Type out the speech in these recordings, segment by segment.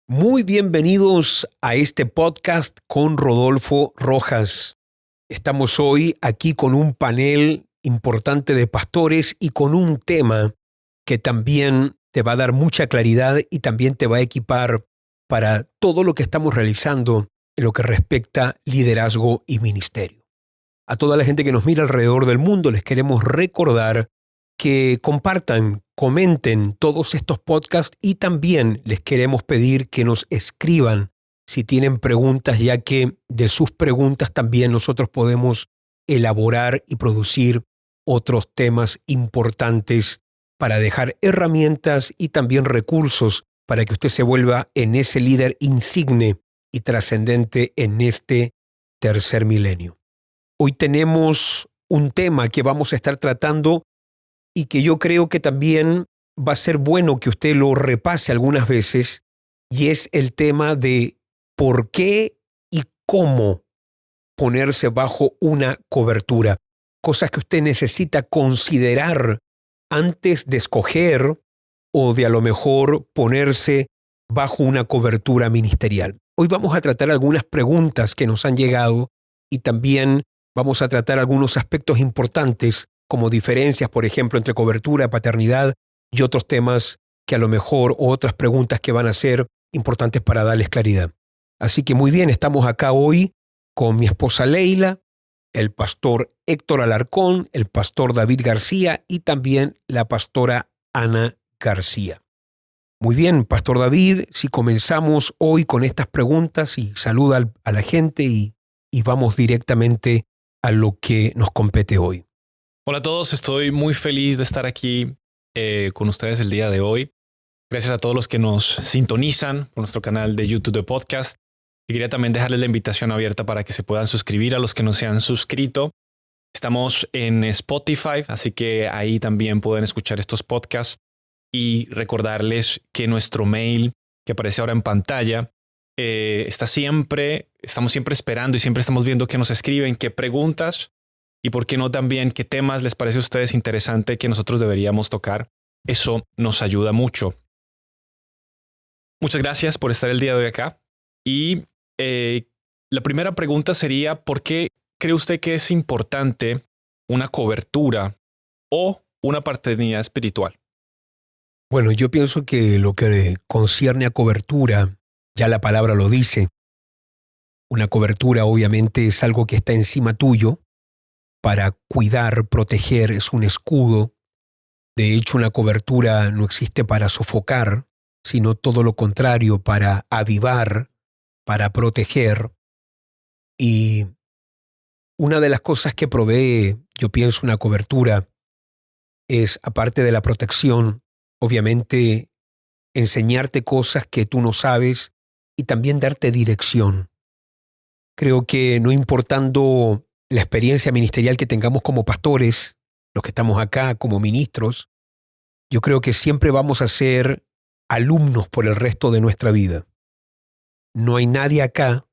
Muy bienvenidos a este podcast con Rodolfo Rojas. Estamos hoy aquí con un panel importante de pastores y con un tema que también te va a dar mucha claridad y también te va a equipar para todo lo que estamos realizando en lo que respecta liderazgo y ministerio. A toda la gente que nos mira alrededor del mundo les queremos recordar que compartan, comenten todos estos podcasts y también les queremos pedir que nos escriban si tienen preguntas, ya que de sus preguntas también nosotros podemos elaborar y producir otros temas importantes para dejar herramientas y también recursos para que usted se vuelva en ese líder insigne y trascendente en este tercer milenio. Hoy tenemos un tema que vamos a estar tratando y que yo creo que también va a ser bueno que usted lo repase algunas veces, y es el tema de por qué y cómo ponerse bajo una cobertura. Cosas que usted necesita considerar antes de escoger o de a lo mejor ponerse bajo una cobertura ministerial. Hoy vamos a tratar algunas preguntas que nos han llegado y también vamos a tratar algunos aspectos importantes como diferencias, por ejemplo, entre cobertura, paternidad y otros temas que a lo mejor, o otras preguntas que van a ser importantes para darles claridad. Así que muy bien, estamos acá hoy con mi esposa Leila, el pastor Héctor Alarcón, el pastor David García y también la pastora Ana García. Muy bien, pastor David, si comenzamos hoy con estas preguntas y saluda a la gente y vamos directamente a lo que nos compete hoy. Hola a todos, estoy muy feliz de estar aquí con ustedes el día de hoy. Gracias a todos los que nos sintonizan por nuestro canal de YouTube de podcast. Y quería también dejarles la invitación abierta para que se puedan suscribir a los que no se han suscrito. Estamos en Spotify, así que ahí también pueden escuchar estos podcasts. Y recordarles que nuestro mail que aparece ahora en pantalla estamos siempre esperando y siempre estamos viendo qué nos escriben, qué preguntas. Y por qué no también qué temas les parece a ustedes interesante que nosotros deberíamos tocar. Eso nos ayuda mucho. Muchas gracias por estar el día de hoy acá. Y la primera pregunta sería, ¿por qué cree usted que es importante una cobertura o una paternidad espiritual? Bueno, yo pienso que lo que concierne a cobertura, ya la palabra lo dice. Una cobertura obviamente es algo que está encima tuyo, para cuidar, proteger, es un escudo. De hecho, una cobertura no existe para sofocar, sino todo lo contrario, para avivar, para proteger. Y una de las cosas que provee, yo pienso, una cobertura es, aparte de la protección, obviamente, enseñarte cosas que tú no sabes y también darte dirección. Creo que no importando la experiencia ministerial que tengamos como pastores, los que estamos acá como ministros, yo creo que siempre vamos a ser alumnos por el resto de nuestra vida. No hay nadie acá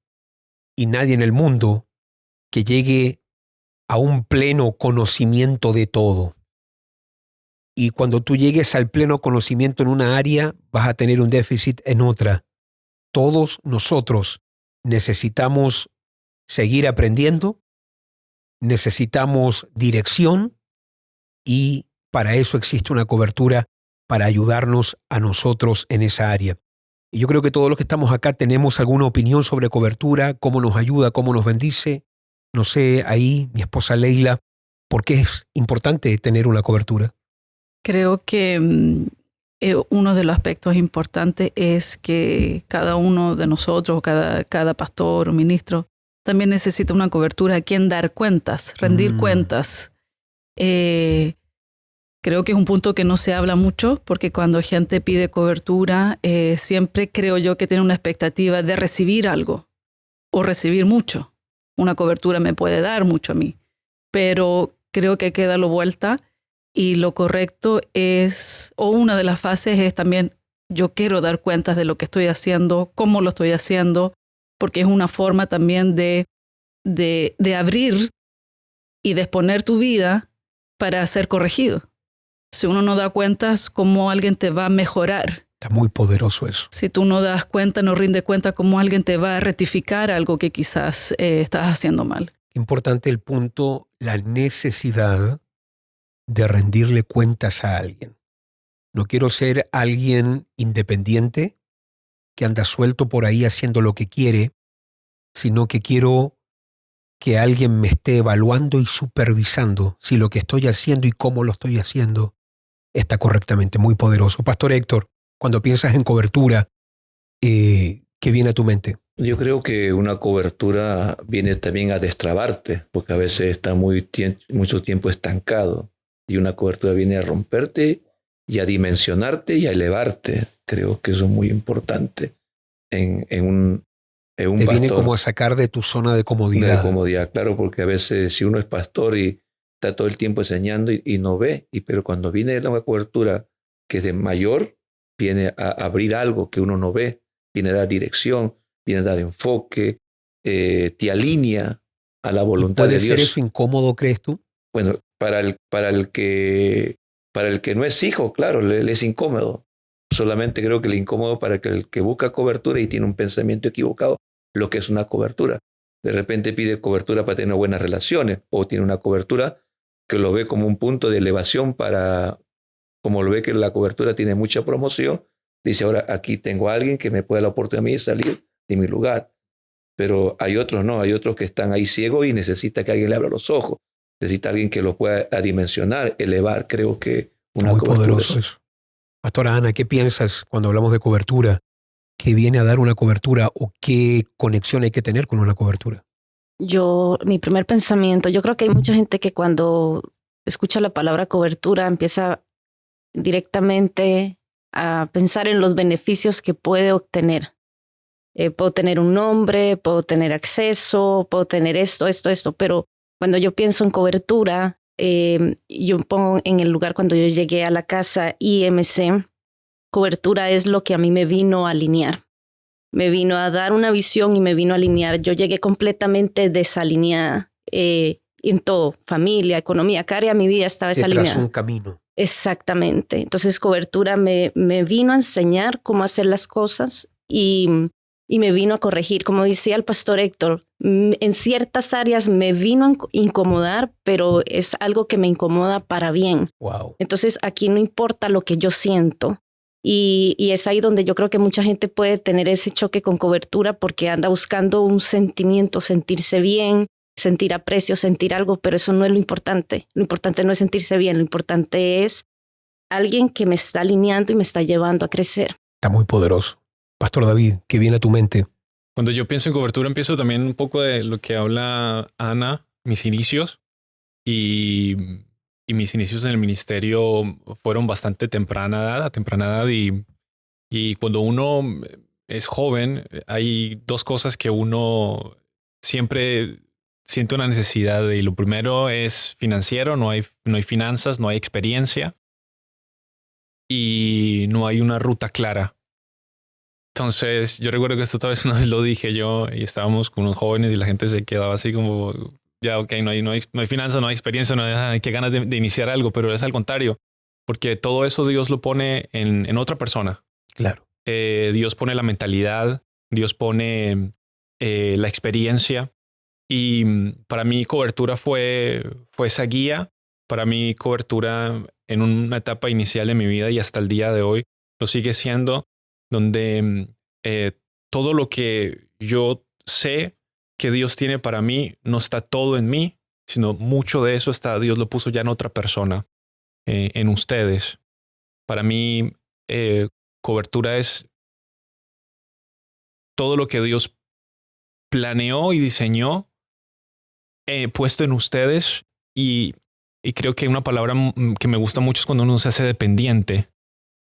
y nadie en el mundo que llegue a un pleno conocimiento de todo. Y cuando tú llegues al pleno conocimiento en una área, vas a tener un déficit en otra. Todos nosotros necesitamos seguir aprendiendo, necesitamos dirección y para eso existe una cobertura para ayudarnos a nosotros en esa área. Y yo creo que todos los que estamos acá tenemos alguna opinión sobre cobertura, cómo nos ayuda, cómo nos bendice. No sé, ahí mi esposa Leila, ¿por qué es importante tener una cobertura? Creo que uno de los aspectos importantes es que cada uno de nosotros, cada pastor o ministro, también necesita una cobertura a quien dar cuentas, rendir cuentas. Creo que es un punto que no se habla mucho, porque cuando gente pide cobertura, siempre creo yo que tiene una expectativa de recibir algo o recibir mucho. Una cobertura me puede dar mucho a mí, pero creo que hay que darlo vuelta y lo correcto es, o una de las fases es también, yo quiero dar cuentas de lo que estoy haciendo, cómo lo estoy haciendo, porque es una forma también de abrir y de exponer tu vida para ser corregido. Si uno no da cuentas, ¿cómo alguien te va a mejorar? Está muy poderoso eso. Si tú no das cuenta, no rinde cuenta, cómo alguien te va a rectificar algo que quizás estás haciendo mal. Importante el punto, la necesidad de rendirle cuentas a alguien. No quiero ser alguien independiente que anda suelto por ahí haciendo lo que quiere, sino que quiero que alguien me esté evaluando y supervisando si lo que estoy haciendo y cómo lo estoy haciendo está correctamente. Muy poderoso. Pastor Héctor, cuando piensas en cobertura, ¿qué viene a tu mente? Yo creo que una cobertura viene también a destrabarte, porque a veces está mucho tiempo estancado, y una cobertura viene a romperte y a dimensionarte y a elevarte. Creo que eso es muy importante en un Te pastor. viene como a sacar de tu zona de comodidad. De comodidad, claro, porque a veces si uno es pastor y está todo el tiempo enseñando y no ve, pero cuando viene una cobertura que es de mayor, viene a abrir algo que uno no ve, viene a dar dirección, viene a dar enfoque, te alinea a la voluntad de Dios. ¿Puede ser eso incómodo, crees tú? Bueno, para el que no es hijo, claro, le es incómodo. Solamente creo que le es incómodo para el que busca cobertura y tiene un pensamiento equivocado, lo que es una cobertura. De repente pide cobertura para tener buenas relaciones, o tiene una cobertura que lo ve como un punto de elevación como lo ve que la cobertura tiene mucha promoción, dice, ahora aquí tengo a alguien que me puede dar la oportunidad a mí de salir de mi lugar. Pero hay otros no, hay otros que están ahí ciegos y necesita que alguien le abra los ojos. Necesita alguien que lo pueda adimensionar, elevar. Creo que una muy cobertura poderoso eso. Pastora Ana, ¿qué piensas cuando hablamos de cobertura? ¿Qué viene a dar una cobertura o qué conexión hay que tener con una cobertura? Mi primer pensamiento, yo creo que hay mucha gente que cuando escucha la palabra cobertura empieza directamente a pensar en los beneficios que puede obtener. Puedo tener un nombre, puedo tener acceso, puedo tener esto, pero cuando yo pienso en cobertura, yo pongo en el lugar cuando yo llegué a la casa IMC, cobertura es lo que a mí me vino a alinear. Me vino a dar una visión y me vino a alinear. Yo llegué completamente desalineada en todo, familia, economía, cada área de mi vida estaba desalineada. Tras un camino. Exactamente. Entonces cobertura me vino a enseñar cómo hacer las cosas y me vino a corregir. Como decía el pastor Héctor, en ciertas áreas me vino a incomodar, pero es algo que me incomoda para bien. Wow. Entonces aquí no importa lo que yo siento. Y es ahí donde yo creo que mucha gente puede tener ese choque con cobertura porque anda buscando un sentimiento, sentirse bien, sentir aprecio, sentir algo, pero eso no es lo importante. Lo importante no es sentirse bien, lo importante es alguien que me está alineando y me está llevando a crecer. Está muy poderoso. Pastor David, ¿qué viene a tu mente? Cuando yo pienso en cobertura, empiezo también un poco de lo que habla Ana, mis inicios. Y mis inicios en el ministerio fueron bastante temprana edad. Y cuando uno es joven, hay dos cosas que uno siempre siente una necesidad de. Y lo primero es financiero, no hay finanzas, no hay experiencia y no hay una ruta clara. Entonces yo recuerdo que esto tal vez una vez lo dije yo y estábamos con unos jóvenes y la gente se quedaba así como, ya ok, no hay finanzas, no hay experiencia, no hay qué ganas de iniciar algo, pero es al contrario, porque todo eso Dios lo pone en otra persona. Claro. Dios pone la mentalidad, Dios pone la experiencia y para mí cobertura fue esa guía. Para mí cobertura en una etapa inicial de mi vida y hasta el día de hoy lo sigue siendo, donde todo lo que yo sé que Dios tiene para mí no está todo en mí, sino mucho de eso Dios lo puso ya en otra persona, en ustedes. Para mí, cobertura es todo lo que Dios planeó y diseñó, puesto en ustedes. Y creo que una palabra que me gusta mucho es cuando uno se hace dependiente.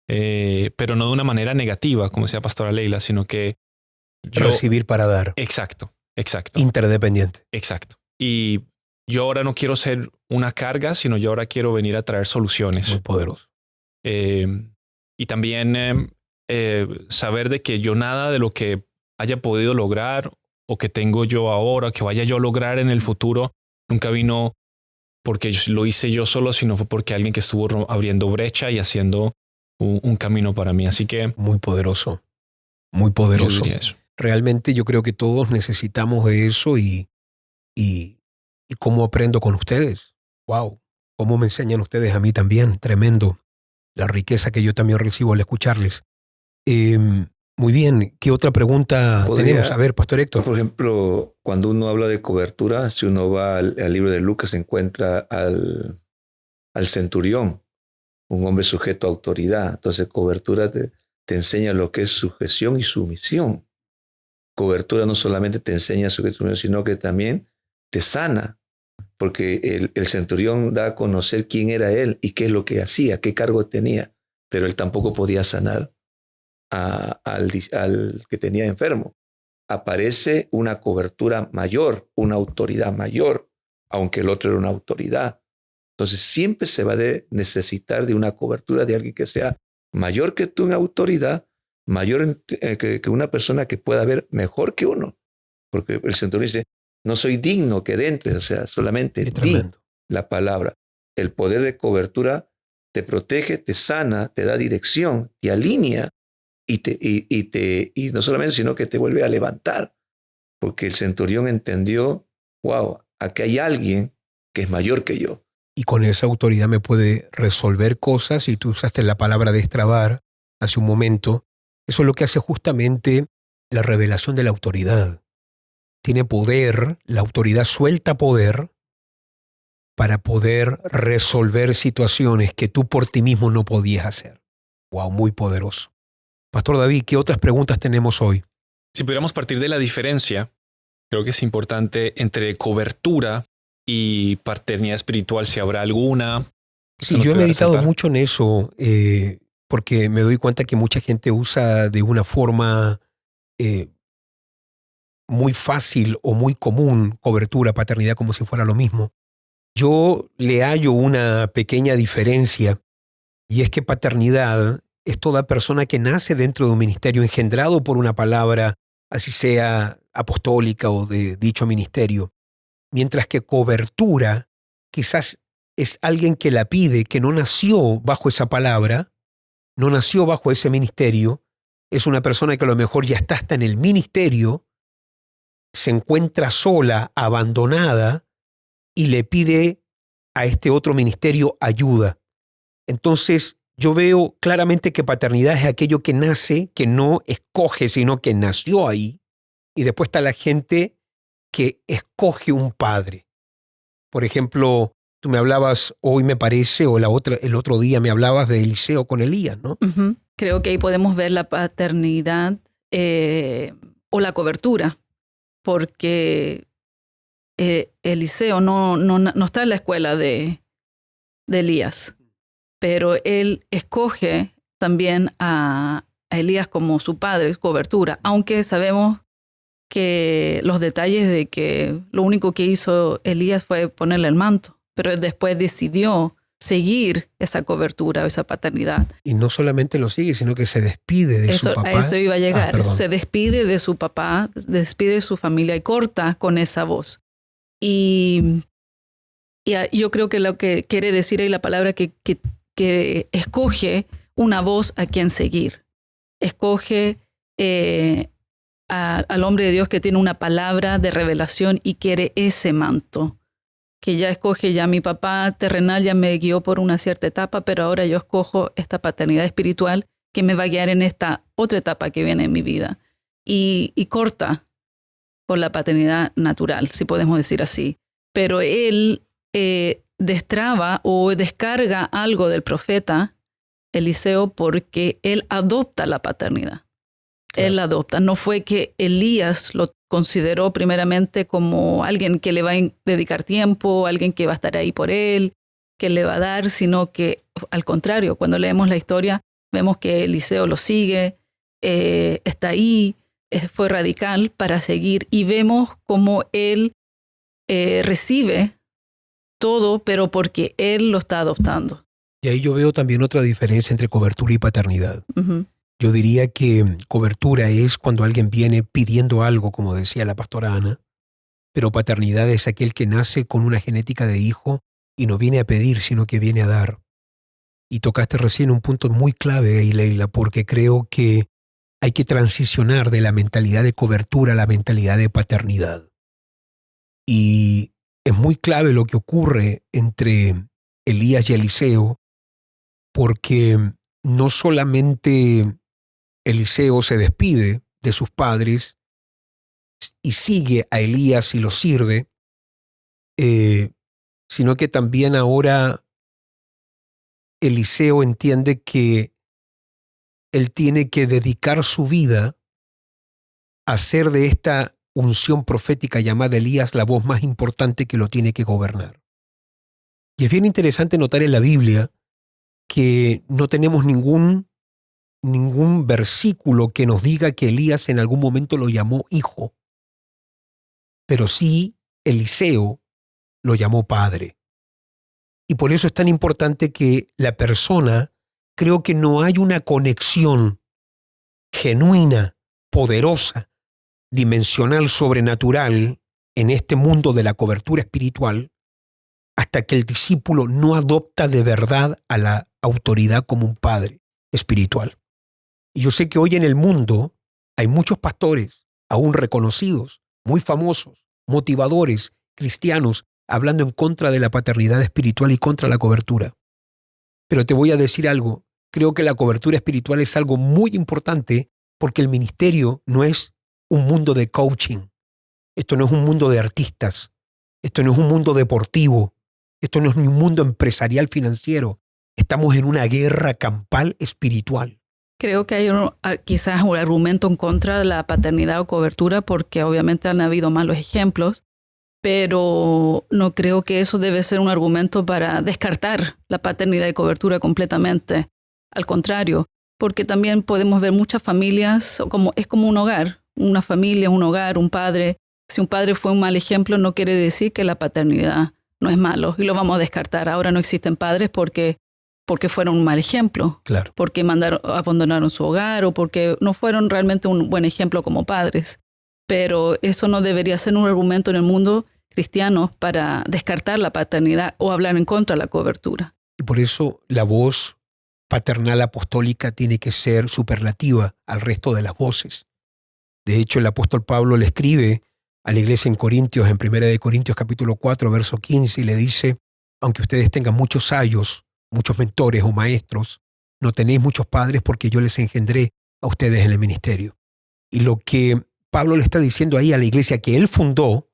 Pero no de una manera negativa, como decía Pastora Leila, sino que recibir para dar. Exacto. Interdependiente. Exacto. Y yo ahora no quiero ser una carga, sino yo ahora quiero venir a traer soluciones. Muy poderoso. Y también saber de que yo nada de lo que haya podido lograr o que tengo yo ahora, que vaya yo a lograr en el futuro, nunca vino porque lo hice yo solo, sino fue porque alguien que estuvo abriendo brecha y haciendo un camino para mí. Así que Muy poderoso. Muy poderoso. yo diría eso. Realmente yo creo que todos necesitamos de eso y cómo aprendo con ustedes. Wow. Cómo me enseñan ustedes a mí también. Tremendo. La riqueza que yo también recibo al escucharles. Muy bien. ¿Qué otra pregunta tenemos? A ver, Pastor Héctor. Por ejemplo, cuando uno habla de cobertura, si uno va al libro de Lucas, se encuentra al centurión, un hombre sujeto a autoridad. Entonces, cobertura te enseña lo que es sujeción y sumisión. Cobertura no solamente te enseña sujeción, sino que también te sana, porque el centurión da a conocer quién era él y qué es lo que hacía, qué cargo tenía, pero él tampoco podía sanar al que tenía enfermo. Aparece una cobertura mayor, una autoridad mayor, aunque el otro era una autoridad. Entonces siempre se va a necesitar de una cobertura de alguien que sea mayor que tú en autoridad, mayor que una persona que pueda ver mejor que uno. Porque el centurión dice, no soy digno que entres, o sea, solamente di la palabra. El poder de cobertura te protege, te sana, te da dirección, te alinea y no solamente, sino que te vuelve a levantar. Porque el centurión entendió, wow, aquí hay alguien que es mayor que yo. Y con esa autoridad me puede resolver cosas, y tú usaste la palabra destrabar hace un momento. Eso es lo que hace justamente la revelación de la autoridad. Tiene poder, la autoridad suelta poder para poder resolver situaciones que tú por ti mismo no podías hacer. Wow, muy poderoso. Pastor David, ¿qué otras preguntas tenemos hoy? Si pudiéramos partir de la diferencia, creo que es importante entre cobertura y paternidad espiritual, si habrá alguna. Sí, yo he meditado mucho en eso, porque me doy cuenta que mucha gente usa de una forma muy fácil o muy común cobertura, paternidad, como si fuera lo mismo. Yo le hallo una pequeña diferencia, y es que paternidad es toda persona que nace dentro de un ministerio engendrado por una palabra, así sea apostólica o de dicho ministerio. Mientras que cobertura quizás es alguien que la pide, que no nació bajo esa palabra, no nació bajo ese ministerio, es una persona que a lo mejor ya está hasta en el ministerio, se encuentra sola, abandonada, y le pide a este otro ministerio ayuda. Entonces, yo veo claramente que paternidad es aquello que nace, que no escoge, sino que nació ahí. Y después está la gente que escoge un padre. Por ejemplo, tú me hablabas hoy, me parece, o el otro día me hablabas de Eliseo con Elías, ¿no? Uh-huh. Creo que ahí podemos ver la paternidad o la cobertura, porque Eliseo no está en la escuela de Elías, pero él escoge también a Elías como su padre, cobertura, aunque sabemos que los detalles de que lo único que hizo Elías fue ponerle el manto, pero después decidió seguir esa cobertura o esa paternidad. Y no solamente lo sigue, sino que se despide de su papá. A eso iba a llegar. Se despide de su papá, despide de su familia y corta con esa voz. Y yo creo que lo que quiere decir ahí la palabra que escoge una voz a quien seguir. Escoge al hombre de Dios que tiene una palabra de revelación y quiere ese manto. Que ya escoge, ya mi papá terrenal ya me guió por una cierta etapa, pero ahora yo escojo esta paternidad espiritual que me va a guiar en esta otra etapa que viene en mi vida. Y corta con la paternidad natural, si podemos decir así. Pero él destraba o descarga algo del profeta Eliseo porque él adopta la paternidad. Claro. Él la adopta. No fue que Elías lo consideró primeramente como alguien que le va a dedicar tiempo, alguien que va a estar ahí por él, que le va a dar, sino que al contrario, cuando leemos la historia, vemos que Eliseo lo sigue, está ahí, fue radical para seguir y vemos cómo él recibe todo, pero porque él lo está adoptando. Y ahí yo veo también otra diferencia entre cobertura y paternidad. Uh-huh. Yo diría que cobertura es cuando alguien viene pidiendo algo, como decía la pastora Ana, pero paternidad es aquel que nace con una genética de hijo y no viene a pedir, sino que viene a dar. Y tocaste recién un punto muy clave ahí, Leila, porque creo que hay que transicionar de la mentalidad de cobertura a la mentalidad de paternidad. Y es muy clave lo que ocurre entre Elías y Eliseo, porque no solamente Eliseo se despide de sus padres y sigue a Elías y lo sirve, sino que también ahora Eliseo entiende que él tiene que dedicar su vida a hacer de esta unción profética llamada Elías la voz más importante que lo tiene que gobernar. Y es bien interesante notar en la Biblia que no tenemos ningún versículo que nos diga que Elías en algún momento lo llamó hijo, pero sí Eliseo lo llamó padre. Y por eso es tan importante que la persona, creo que no hay una conexión genuina, poderosa, dimensional, sobrenatural en este mundo de la cobertura espiritual hasta que el discípulo no adopta de verdad a la autoridad como un padre espiritual. Y yo sé que hoy en el mundo hay muchos pastores, aún reconocidos, muy famosos, motivadores, cristianos, hablando en contra de la paternidad espiritual y contra la cobertura. Pero te voy a decir algo, creo que la cobertura espiritual es algo muy importante porque el ministerio no es un mundo de coaching, esto no es un mundo de artistas, esto no es un mundo deportivo, esto no es ni un mundo empresarial financiero, estamos en una guerra campal espiritual. Creo que hay quizás un argumento en contra de la paternidad o cobertura porque obviamente han habido malos ejemplos, pero no creo que eso debe ser un argumento para descartar la paternidad y cobertura completamente. Al contrario, porque también podemos ver muchas familias, es como un hogar, una familia, un hogar, un padre. Si un padre fue un mal ejemplo, no quiere decir que la paternidad no es malo y lo vamos a descartar. Ahora no existen padres porque fueron un mal ejemplo, claro, porque abandonaron su hogar o porque no fueron realmente un buen ejemplo como padres. Pero eso no debería ser un argumento en el mundo cristiano para descartar la paternidad o hablar en contra de la cobertura. Y por eso la voz paternal apostólica tiene que ser superlativa al resto de las voces. De hecho, el apóstol Pablo le escribe a la iglesia en Corintios, en 1 de Corintios capítulo 4, verso 15, y le dice, aunque ustedes tengan muchos sayos, muchos mentores o maestros, no tenéis muchos padres porque yo les engendré a ustedes en el ministerio. Y lo que Pablo le está diciendo ahí a la iglesia que él fundó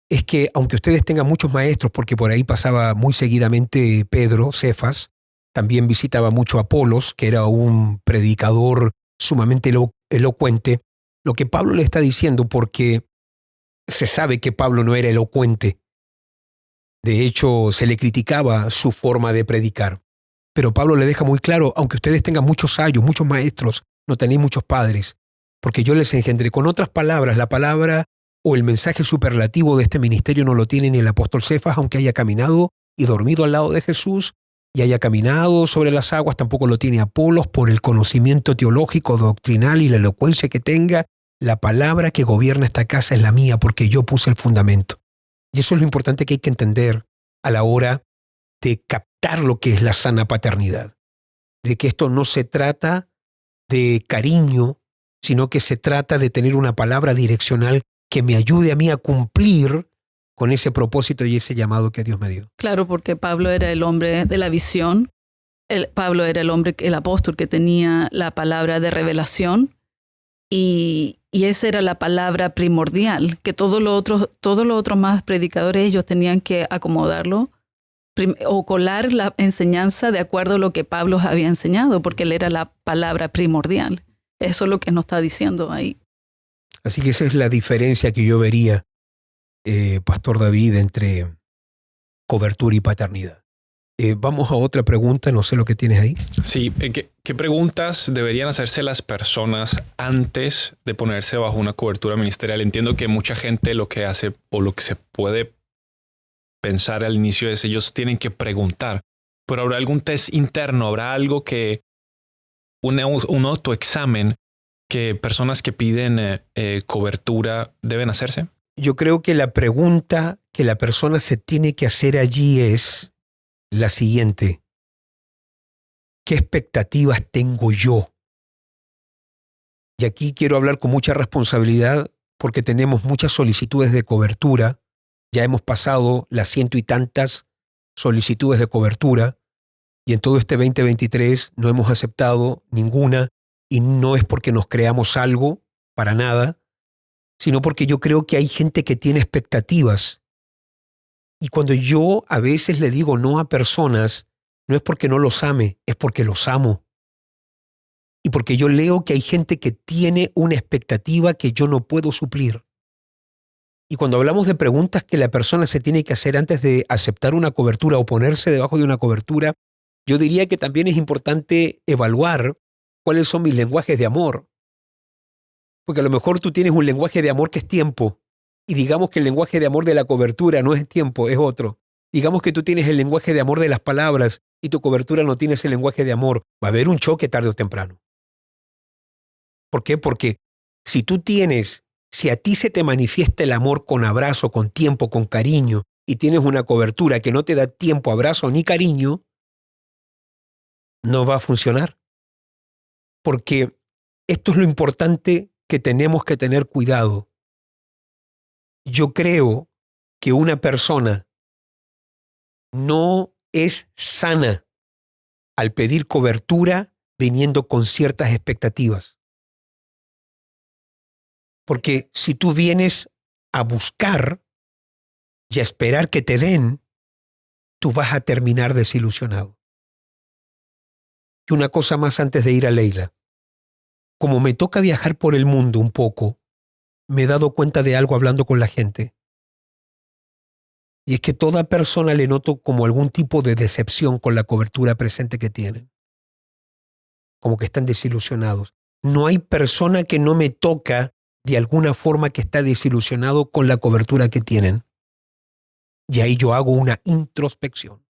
es que aunque ustedes tengan muchos maestros, porque por ahí pasaba muy seguidamente Pedro, Cefas, también visitaba mucho a Apolos, que era un predicador sumamente elocuente, lo que Pablo le está diciendo, porque se sabe que Pablo no era elocuente, de hecho se le criticaba su forma de predicar, pero Pablo le deja muy claro, aunque ustedes tengan muchos sayos, muchos maestros, no tenéis muchos padres, porque yo les engendré. Con otras palabras, la palabra o el mensaje superlativo de este ministerio no lo tiene ni el apóstol Cefas, aunque haya caminado y dormido al lado de Jesús y haya caminado sobre las aguas, tampoco lo tiene Apolos por el conocimiento teológico, doctrinal y la elocuencia que tenga. La palabra que gobierna esta casa es la mía porque yo puse el fundamento. Y eso es lo importante que hay que entender a la hora de captar lo que es la sana paternidad. De que esto no se trata de cariño, sino que se trata de tener una palabra direccional que me ayude a mí a cumplir con ese propósito y ese llamado que Dios me dio. Claro, porque Pablo era el hombre de la visión. Pablo era el apóstol que tenía la palabra de revelación y esa era la palabra primordial, que todos los otros más predicadores ellos tenían que acomodarlo o colar la enseñanza de acuerdo a lo que Pablo había enseñado, porque él era la palabra primordial. Eso es lo que nos está diciendo ahí. Así que esa es la diferencia que yo vería, Pastor David, entre cobertura y paternidad. Vamos a otra pregunta, no sé lo que tienes ahí. Sí, ¿qué preguntas deberían hacerse las personas antes de ponerse bajo una cobertura ministerial? Entiendo que mucha gente lo que hace o lo que se puede pensar al inicio es ellos tienen que preguntar, pero ¿habrá algún test interno? ¿Habrá algo que un autoexamen que personas que piden cobertura deben hacerse? Yo creo que la pregunta que la persona se tiene que hacer allí es la siguiente. ¿Qué expectativas tengo yo? Y aquí quiero hablar con mucha responsabilidad porque tenemos muchas solicitudes de cobertura. Ya hemos pasado las 100 y tantas solicitudes de cobertura y en todo este 2023 no hemos aceptado ninguna, y no es porque nos creamos algo, para nada, sino porque yo creo que hay gente que tiene expectativas. Y cuando yo a veces le digo no a personas, no es porque no los ame, es porque los amo. Y porque yo leo que hay gente que tiene una expectativa que yo no puedo suplir. Y cuando hablamos de preguntas que la persona se tiene que hacer antes de aceptar una cobertura o ponerse debajo de una cobertura, yo diría que también es importante evaluar cuáles son mis lenguajes de amor. Porque a lo mejor tú tienes un lenguaje de amor que es tiempo, y digamos que el lenguaje de amor de la cobertura no es tiempo, es otro. Digamos que tú tienes el lenguaje de amor de las palabras y tu cobertura no tiene ese lenguaje de amor. Va a haber un choque tarde o temprano. ¿Por qué? Porque si a ti se te manifiesta el amor con abrazo, con tiempo, con cariño, y tienes una cobertura que no te da tiempo, abrazo ni cariño, no va a funcionar. Porque esto es lo importante que tenemos que tener cuidado. Yo creo que una persona no es sana al pedir cobertura viniendo con ciertas expectativas. Porque si tú vienes a buscar y a esperar que te den, tú vas a terminar desilusionado. Y una cosa más antes de ir a Leila. Como me toca viajar por el mundo un poco, me he dado cuenta de algo hablando con la gente. Y es que toda persona le noto como algún tipo de decepción con la cobertura presente que tienen. Como que están desilusionados. No hay persona que no me toca de alguna forma que está desilusionado con la cobertura que tienen. Y ahí yo hago una introspección.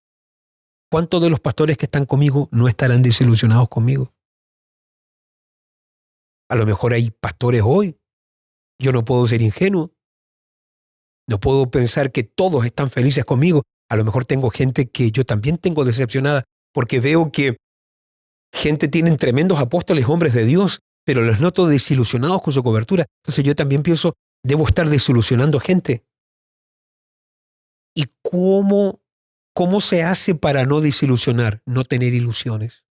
¿Cuántos de los pastores que están conmigo no estarán desilusionados conmigo? A lo mejor hay pastores hoy. Yo no puedo ser ingenuo. No puedo pensar que todos están felices conmigo. A lo mejor tengo gente que yo también tengo decepcionada porque veo que gente tienen tremendos apóstoles, hombres de Dios, pero los noto desilusionados con su cobertura. Entonces yo también pienso, debo estar desilusionando gente. ¿Y cómo se hace para no desilusionar? No tener ilusiones.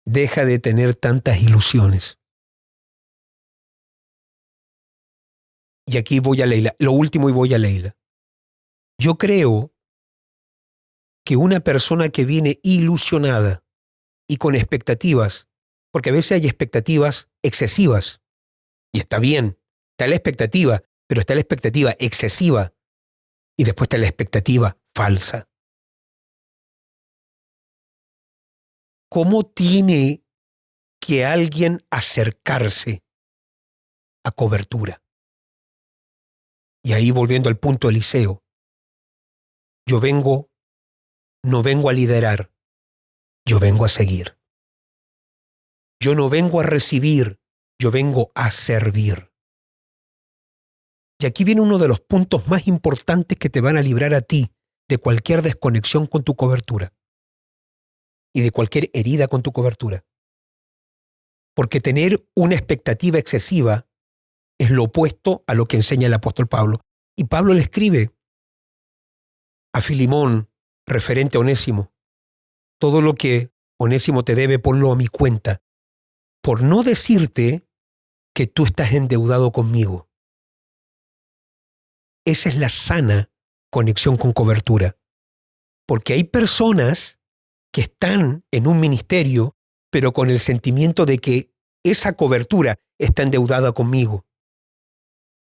Deja de tener tantas ilusiones. Y aquí voy a Leila. Lo último y voy a Leila. Yo creo que una persona que viene ilusionada y con expectativas, porque a veces hay expectativas excesivas, y está bien, está la expectativa, pero está la expectativa excesiva y después está la expectativa falsa. ¿Cómo tiene que alguien acercarse a cobertura? Y ahí volviendo al punto Eliseo, no vengo a liderar, yo vengo a seguir. Yo no vengo a recibir, yo vengo a servir. Y aquí viene uno de los puntos más importantes que te van a librar a ti de cualquier desconexión con tu cobertura y de cualquier herida con tu cobertura. Porque tener una expectativa excesiva es lo opuesto a lo que enseña el apóstol Pablo. Y Pablo le escribe a Filimón, referente a Onésimo, todo lo que Onésimo te debe, ponlo a mi cuenta, por no decirte que tú estás endeudado conmigo. Esa es la sana conexión con cobertura. Porque hay personas que están en un ministerio, pero con el sentimiento de que esa cobertura está endeudada conmigo.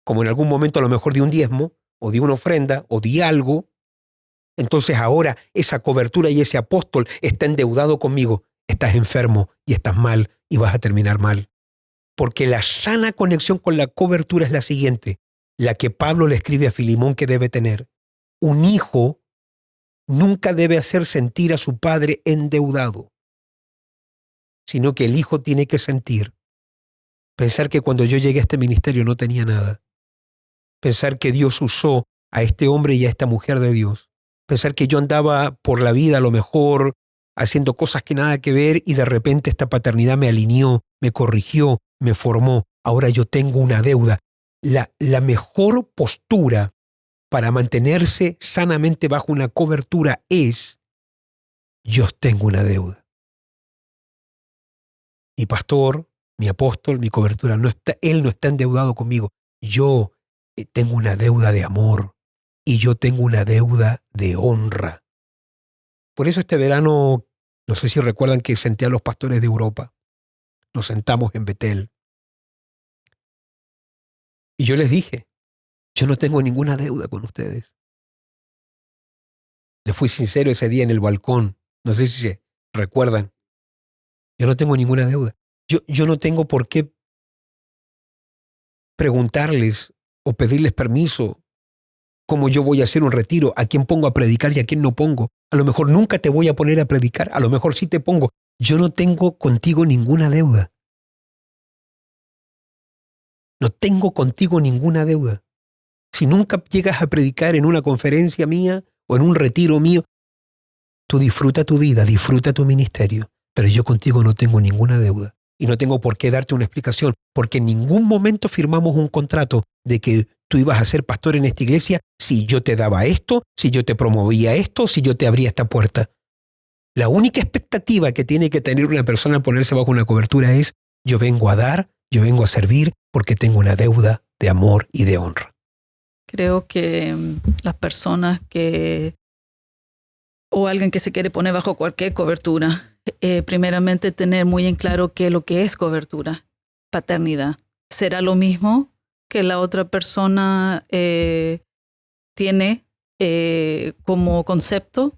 Como en algún momento a lo mejor di un diezmo, o di una ofrenda, o di algo, entonces ahora esa cobertura y ese apóstol está endeudado conmigo. Estás enfermo y estás mal y vas a terminar mal. Porque la sana conexión con la cobertura es la siguiente, la que Pablo le escribe a Filimón que debe tener. Un hijo nunca debe hacer sentir a su padre endeudado, sino que el hijo tiene que pensar que cuando yo llegué a este ministerio no tenía nada, pensar que Dios usó a este hombre y a esta mujer de Dios, Pensar que yo andaba por la vida a lo mejor haciendo cosas que nada que ver y de repente esta paternidad me alineó, me corrigió, me formó. Ahora yo tengo una deuda. La mejor postura para mantenerse sanamente bajo una cobertura es: yo tengo una deuda. Mi pastor, mi apóstol, mi cobertura, él no está endeudado conmigo. Yo tengo una deuda de amor y yo tengo una deuda de honra. Por eso este verano, no sé si recuerdan que senté a los pastores de Europa. Nos sentamos en Betel. Y yo les dije: yo no tengo ninguna deuda con ustedes. Les fui sincero ese día en el balcón. No sé si se recuerdan. Yo no tengo ninguna deuda. Yo no tengo por qué preguntarles o pedirles permiso cómo yo voy a hacer un retiro, a quién pongo a predicar y a quién no pongo. A lo mejor nunca te voy a poner a predicar, a lo mejor sí te pongo. Yo no tengo contigo ninguna deuda. No tengo contigo ninguna deuda. Si nunca llegas a predicar en una conferencia mía o en un retiro mío, tú disfruta tu vida, disfruta tu ministerio, pero yo contigo no tengo ninguna deuda. Y no tengo por qué darte una explicación, porque en ningún momento firmamos un contrato de que tú ibas a ser pastor en esta iglesia si yo te daba esto, si yo te promovía esto, si yo te abría esta puerta. La única expectativa que tiene que tener una persona al ponerse bajo una cobertura es: yo vengo a dar, yo vengo a servir porque tengo una deuda de amor y de honra. Creo que las personas o alguien que se quiere poner bajo cualquier cobertura, primeramente tener muy en claro qué es lo que es cobertura, paternidad. ¿Será lo mismo que la otra persona tiene como concepto?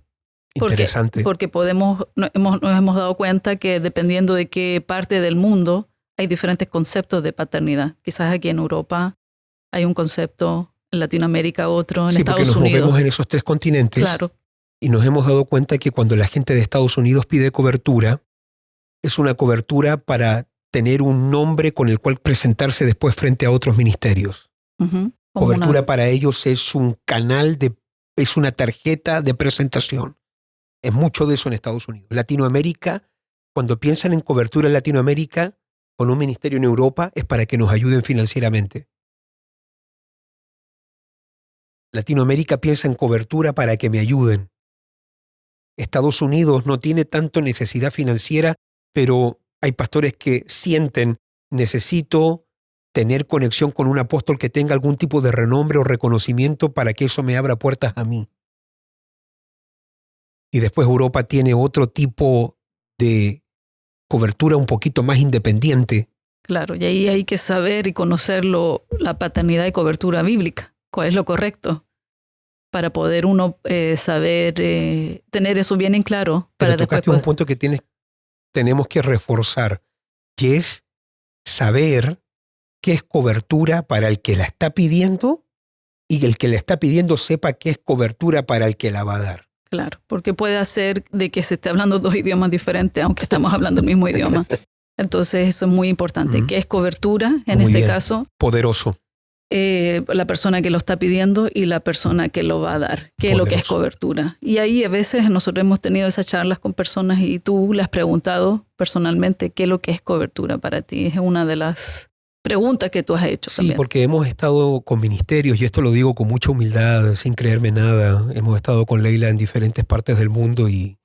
Interesante. Porque nos hemos dado cuenta que dependiendo de qué parte del mundo hay diferentes conceptos de paternidad. Quizás aquí en Europa hay un concepto, en Latinoamérica otro, en Estados Unidos. Sí, porque nos movemos en esos tres continentes. Claro. Y nos hemos dado cuenta que cuando la gente de Estados Unidos pide cobertura, es una cobertura para tener un nombre con el cual presentarse después frente a otros ministerios. Uh-huh. Cobertura para ellos es un canal, es una tarjeta de presentación. Es mucho de eso en Estados Unidos. Latinoamérica, cuando piensan en cobertura en Latinoamérica, con un ministerio en Europa, es para que nos ayuden financieramente. Latinoamérica piensa en cobertura para que me ayuden. Estados Unidos no tiene tanto necesidad financiera, pero hay pastores que sienten: necesito tener conexión con un apóstol que tenga algún tipo de renombre o reconocimiento para que eso me abra puertas a mí. Y después Europa tiene otro tipo de cobertura un poquito más independiente. Claro, y ahí hay que saber y conocer la paternidad y cobertura bíblica. ¿Cuál es lo correcto? Para poder uno saber, tener eso bien en claro. Pero tocaste un punto que tenemos que reforzar, que es saber qué es cobertura para el que la está pidiendo y el que la está pidiendo sepa qué es cobertura para el que la va a dar. Claro, porque puede hacer de que se esté hablando dos idiomas diferentes, aunque estamos hablando el mismo idioma. Entonces eso es muy importante. ¿Qué es cobertura en Muy este bien. caso? Poderoso. La persona que lo está pidiendo y la persona que lo va a dar. ¿Qué es lo que es cobertura? Y ahí a veces nosotros hemos tenido esas charlas con personas y tú le has preguntado personalmente qué es lo que es cobertura para ti. Es una de las preguntas que tú has hecho Sí, también. porque hemos estado con ministerios, y esto lo digo con mucha humildad, sin creerme nada. Hemos estado con Leila en diferentes partes del mundo y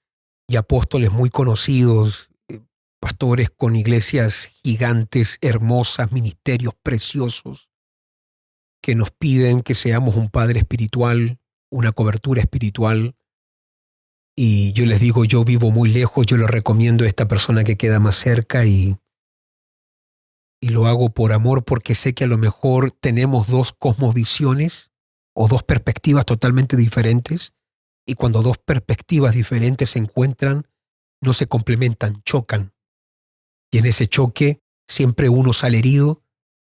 apóstoles muy conocidos, pastores con iglesias gigantes, hermosas, ministerios preciosos, que nos piden que seamos un padre espiritual, una cobertura espiritual. Y yo les digo: yo vivo muy lejos, yo le recomiendo a esta persona que queda más cerca, y lo hago por amor, porque sé que a lo mejor tenemos dos cosmovisiones o dos perspectivas totalmente diferentes, y cuando dos perspectivas diferentes se encuentran, no se complementan, chocan. Y en ese choque siempre uno sale herido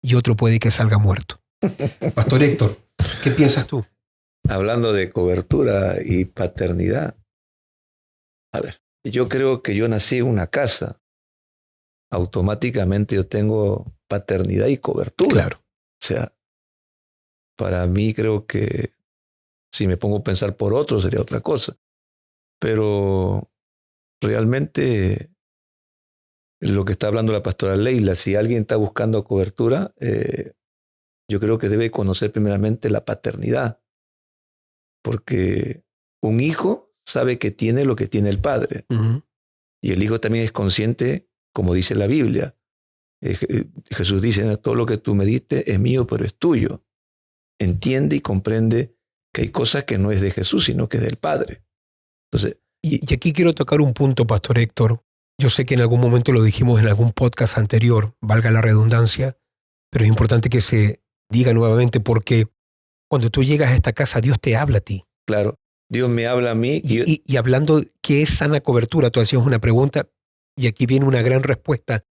y otro puede que salga muerto. Pastor Héctor, ¿qué piensas tú? Hablando de cobertura y paternidad, a ver, yo creo que yo nací en una casa. Automáticamente yo tengo paternidad y cobertura. Claro. O sea, para mí creo que Si me pongo a pensar por otro, sería otra cosa. Pero realmente lo que está hablando la pastora Leila, si alguien está buscando cobertura, yo creo que debe conocer primeramente la paternidad. Porque un hijo sabe que tiene lo que tiene el padre. Ujú. Y el hijo también es consciente, como dice la Biblia. Jesús dice, todo lo que tú me diste es mío, pero es tuyo. Entiende y comprende que hay cosas que no es de Jesús, sino que es del Padre. Entonces, Y aquí quiero tocar un punto, Pastor Héctor. Yo sé que en algún momento lo dijimos en algún podcast anterior, valga la redundancia, pero es importante que se diga nuevamente porque cuando tú llegas a esta casa, Dios te habla a ti. claro, Dios me habla a mí Y hablando qué es sana cobertura, tú hacías una pregunta y aquí viene una gran respuesta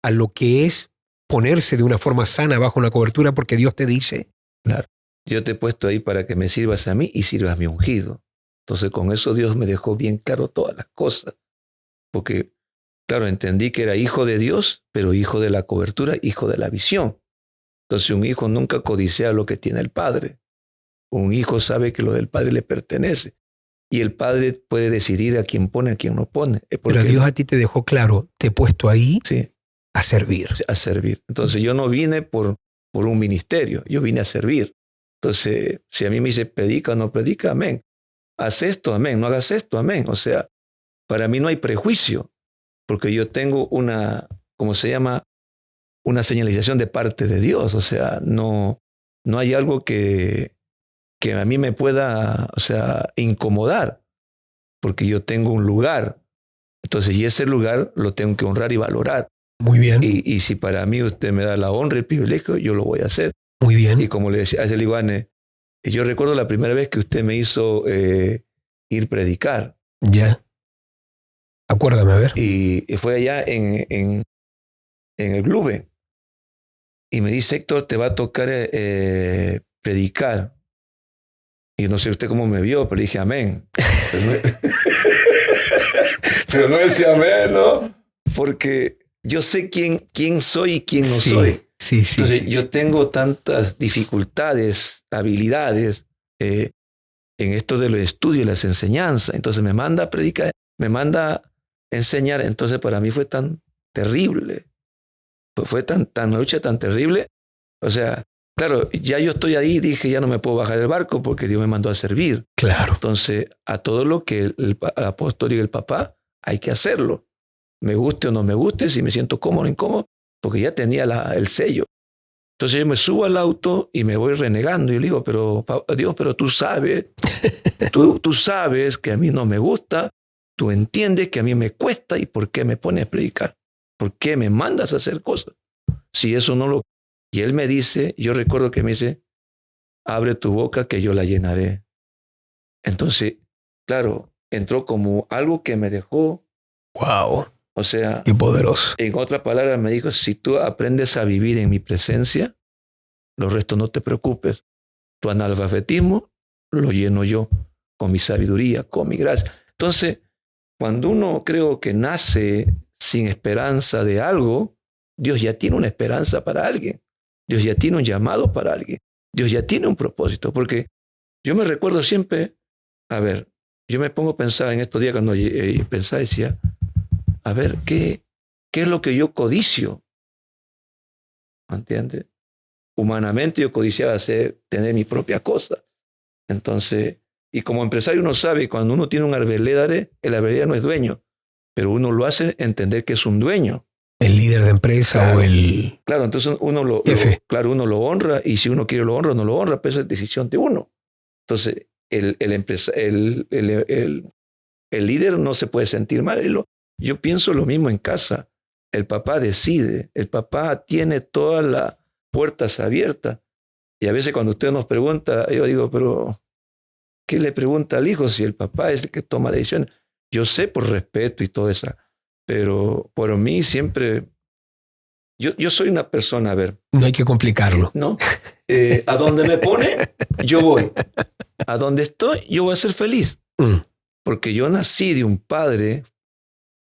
a lo que es ponerse de una forma sana bajo una cobertura porque Dios te dice, yo te he puesto ahí para que me sirvas a mí y sirvas a mi ungido. Entonces con eso Dios me dejó bien claro todas las cosas. Porque, claro, entendí que era hijo de Dios, pero hijo de la cobertura, hijo de la visión. Entonces un hijo nunca codicea lo que tiene el padre. Un hijo sabe que lo del padre le pertenece. Y el padre puede decidir a quién pone, a quién no pone. pero Dios a ti te dejó claro, te he puesto ahí Sí, a servir. a servir. Entonces yo no vine por un ministerio, yo vine a servir. Entonces, si a mí me dice predica o no predica, amén. Haz esto, amén. No hagas esto, amén. O sea, para mí no hay prejuicio, porque yo tengo una, ¿cómo se llama? Una señalización de parte de Dios. O sea, no hay algo que a mí me pueda, o sea, incomodar, porque yo tengo un lugar. Entonces, y ese lugar lo tengo que honrar y valorar. Muy bien, Y si para mí usted me da la honra y el privilegio, yo lo voy a hacer. muy bien. Y como le decía a ese Iván, yo recuerdo la primera vez que usted me hizo ir predicar. Ya. Acuérdame, a ver. Y fue allá en el Glube. Y me dice, Héctor, te va a tocar predicar. Y no sé usted cómo me vio, pero dije amén. Pero no decía amén, ¿no? Porque yo sé quién soy y quién no soy. Sí. Entonces, yo tengo tantas dificultades, habilidades en esto de los estudios y las enseñanzas. Entonces me manda a predicar, me manda a enseñar. Entonces para mí fue tan terrible. Fue tan una lucha tan terrible. O sea, claro, ya yo estoy ahí, dije, ya no me puedo bajar del barco porque Dios me mandó a servir. Claro. Entonces, a todo lo que el apóstol y el papá, hay que hacerlo. Me guste o no me guste, si me siento cómodo o incómodo, porque ya tenía el sello. Entonces yo me subo al auto y me voy renegando y le digo, pero Dios, pero tú sabes, tú sabes que a mí no me gusta, tú entiendes que a mí me cuesta y ¿por qué me pones a predicar? ¿Por qué me mandas a hacer cosas? Si eso no lo... Y él me dice, yo recuerdo que me dice, abre tu boca que yo la llenaré. Entonces, claro, entró como algo que me dejó... Wow. O sea, Qué poderoso. en otras palabras me dijo, si tú aprendes a vivir en mi presencia, lo resto no te preocupes. Tu analfabetismo lo lleno yo con mi sabiduría, con mi gracia. Entonces, cuando uno creo que nace sin esperanza de algo, Dios ya tiene una esperanza para alguien. Dios ya tiene un llamado para alguien. Dios ya tiene un propósito. Porque yo me recuerdo siempre, a ver, yo me pongo a pensar en estos días cuando pensaba, decía, a ver, ¿qué es lo que yo codicio? ¿Entiendes? Humanamente yo codiciaba tener mi propia cosa. Entonces, y como empresario uno sabe, cuando uno tiene un arbelédare, el arbelédare no es dueño, pero uno lo hace entender que es un dueño. El líder de empresa Claro. o el... Claro, entonces uno uno lo honra y si uno quiere lo honra o no lo honra, pero esa es decisión de uno. Entonces, el líder no se puede sentir mal. Yo pienso lo mismo en casa. El papá decide, el papá tiene todas las puertas abiertas. Y a veces cuando usted nos pregunta, yo digo, pero ¿qué le pregunta al hijo si el papá es el que toma decisiones? Yo sé por respeto y todo eso, pero por mí siempre, yo soy una persona, a ver. No hay que complicarlo. No, a donde me pone, yo voy. A donde estoy, yo voy a ser feliz. Porque yo nací de un padre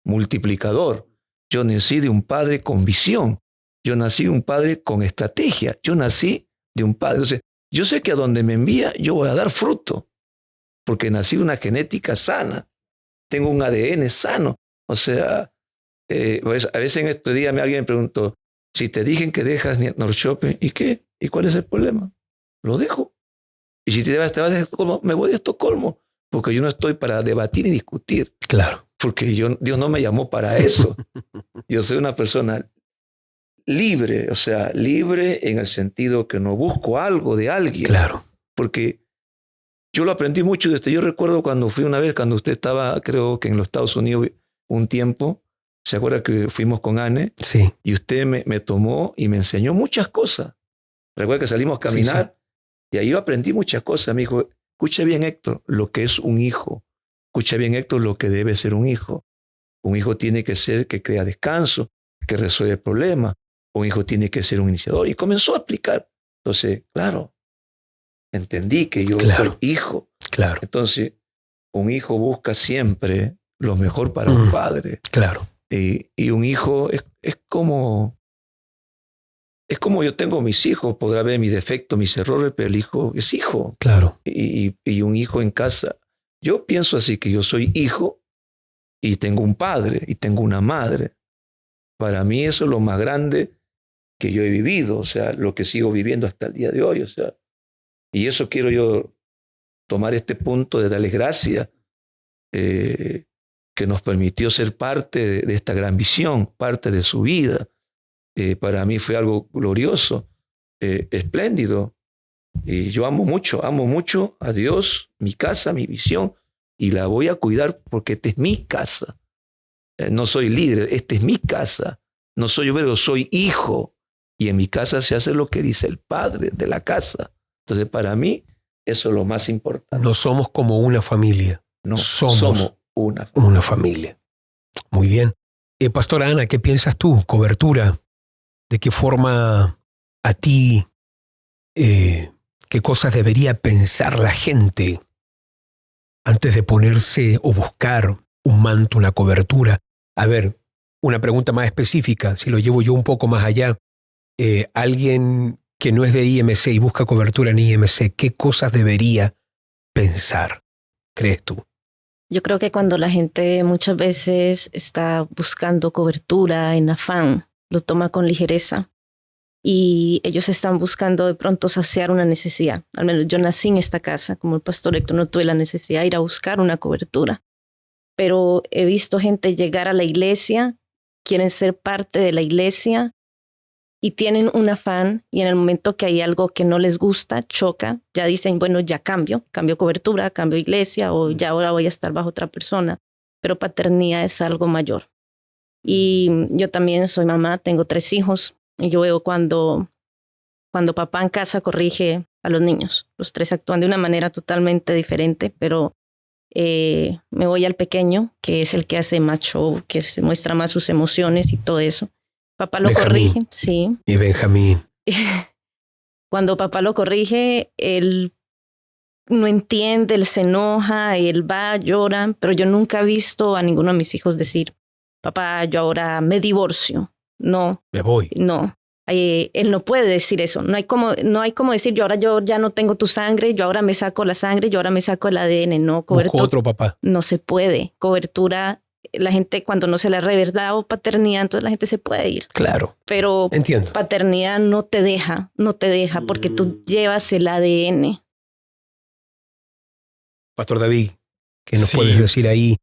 multiplicador. Yo nací de un padre con visión. Yo nací de un padre con estrategia. Yo nací de un padre. O sea, yo sé que a donde me envía, yo voy a dar fruto. porque nací una genética sana, tengo un ADN sano. O sea, pues a veces en estos días alguien me preguntó, si te dicen que dejas North Shopping, ¿y qué? ¿Y cuál es el problema? Lo dejo. Y si te vas de Estocolmo, me voy de Estocolmo, porque yo no estoy para debatir y discutir. Claro. Porque Dios no me llamó para eso. Yo soy una persona libre, o sea, libre en el sentido que no busco algo de alguien. Claro. Porque yo lo aprendí mucho desde, yo recuerdo cuando fui una vez, cuando usted estaba, creo que en los Estados Unidos un tiempo, ¿se acuerda que fuimos con Anne? Sí. Y usted me tomó y me enseñó muchas cosas. Recuerda que salimos a caminar y ahí yo aprendí muchas cosas. Me dijo, escucha bien, Héctor, lo que es un hijo. Escucha bien, Héctor, lo que debe ser un hijo. Un hijo tiene que ser que crea descanso, que resuelve problemas. Un hijo tiene que ser un iniciador. Y comenzó a explicar. Entonces, claro, entendí que yo soy hijo. Claro. Entonces, un hijo busca siempre lo mejor para un padre. Claro. Y un hijo es como yo tengo mis hijos, podrá ver mis defectos, mis errores, pero el hijo es hijo. Claro. Y un hijo en casa. Yo pienso así, que yo soy hijo y tengo un padre y tengo una madre. Para mí eso es lo más grande que yo he vivido, o sea, lo que sigo viviendo hasta el día de hoy, o sea. Y eso quiero yo tomar este punto de darles gracias que nos permitió ser parte de esta gran visión, parte de su vida. Para mí fue algo glorioso, espléndido. Y yo amo mucho a Dios, mi casa, mi visión, y la voy a cuidar porque esta es mi casa. No soy líder, esta es mi casa. No soy obrero, soy hijo. Y en mi casa se hace lo que dice el padre de la casa. Entonces, para mí, eso es lo más importante. No somos como una familia. No, somos una familia. Muy bien. Pastora Ana, ¿qué piensas tú? Cobertura. ¿De qué forma a ti, qué cosas debería pensar la gente antes de ponerse o buscar un manto, una cobertura? A ver, una pregunta más específica, si lo llevo yo un poco más allá. Alguien que no es de IMC y busca cobertura en IMC, ¿qué cosas debería pensar, crees tú? Yo creo que cuando la gente muchas veces está buscando cobertura en afán, lo toma con ligereza y ellos están buscando de pronto saciar una necesidad. Al menos yo nací en esta casa, como el pastor Héctor, no tuve la necesidad de ir a buscar una cobertura. Pero he visto gente llegar a la iglesia, quieren ser parte de la iglesia y tienen un afán y en el momento que hay algo que no les gusta, choca, ya dicen, bueno, ya cambio cobertura, cambio iglesia o ya ahora voy a estar bajo otra persona. Pero paternidad es algo mayor. Y yo también soy mamá, tengo 3 hijos y yo veo cuando papá en casa corrige a los niños. Los 3 actúan de una manera totalmente diferente, pero me voy al pequeño, que es el que hace más show, que se muestra más sus emociones y todo eso. Papá lo corrige, sí. Y Benjamín. Cuando papá lo corrige, él no entiende, él se enoja, él va, llora, pero yo nunca he visto a ninguno de mis hijos decir, papá, yo ahora me divorcio. No. Me voy. No. Él no puede decir eso. No hay como decir, yo ya no tengo tu sangre, yo ahora me saco la sangre, yo ahora me saco el ADN. No, cobertura. Busco otro papá. No se puede. Cobertura, la gente cuando no se le ha revelado paternidad, entonces la gente se puede ir. Claro. Pero entiendo. Paternidad no te deja porque tú llevas el ADN. Pastor David, ¿qué nos puedes decir ahí?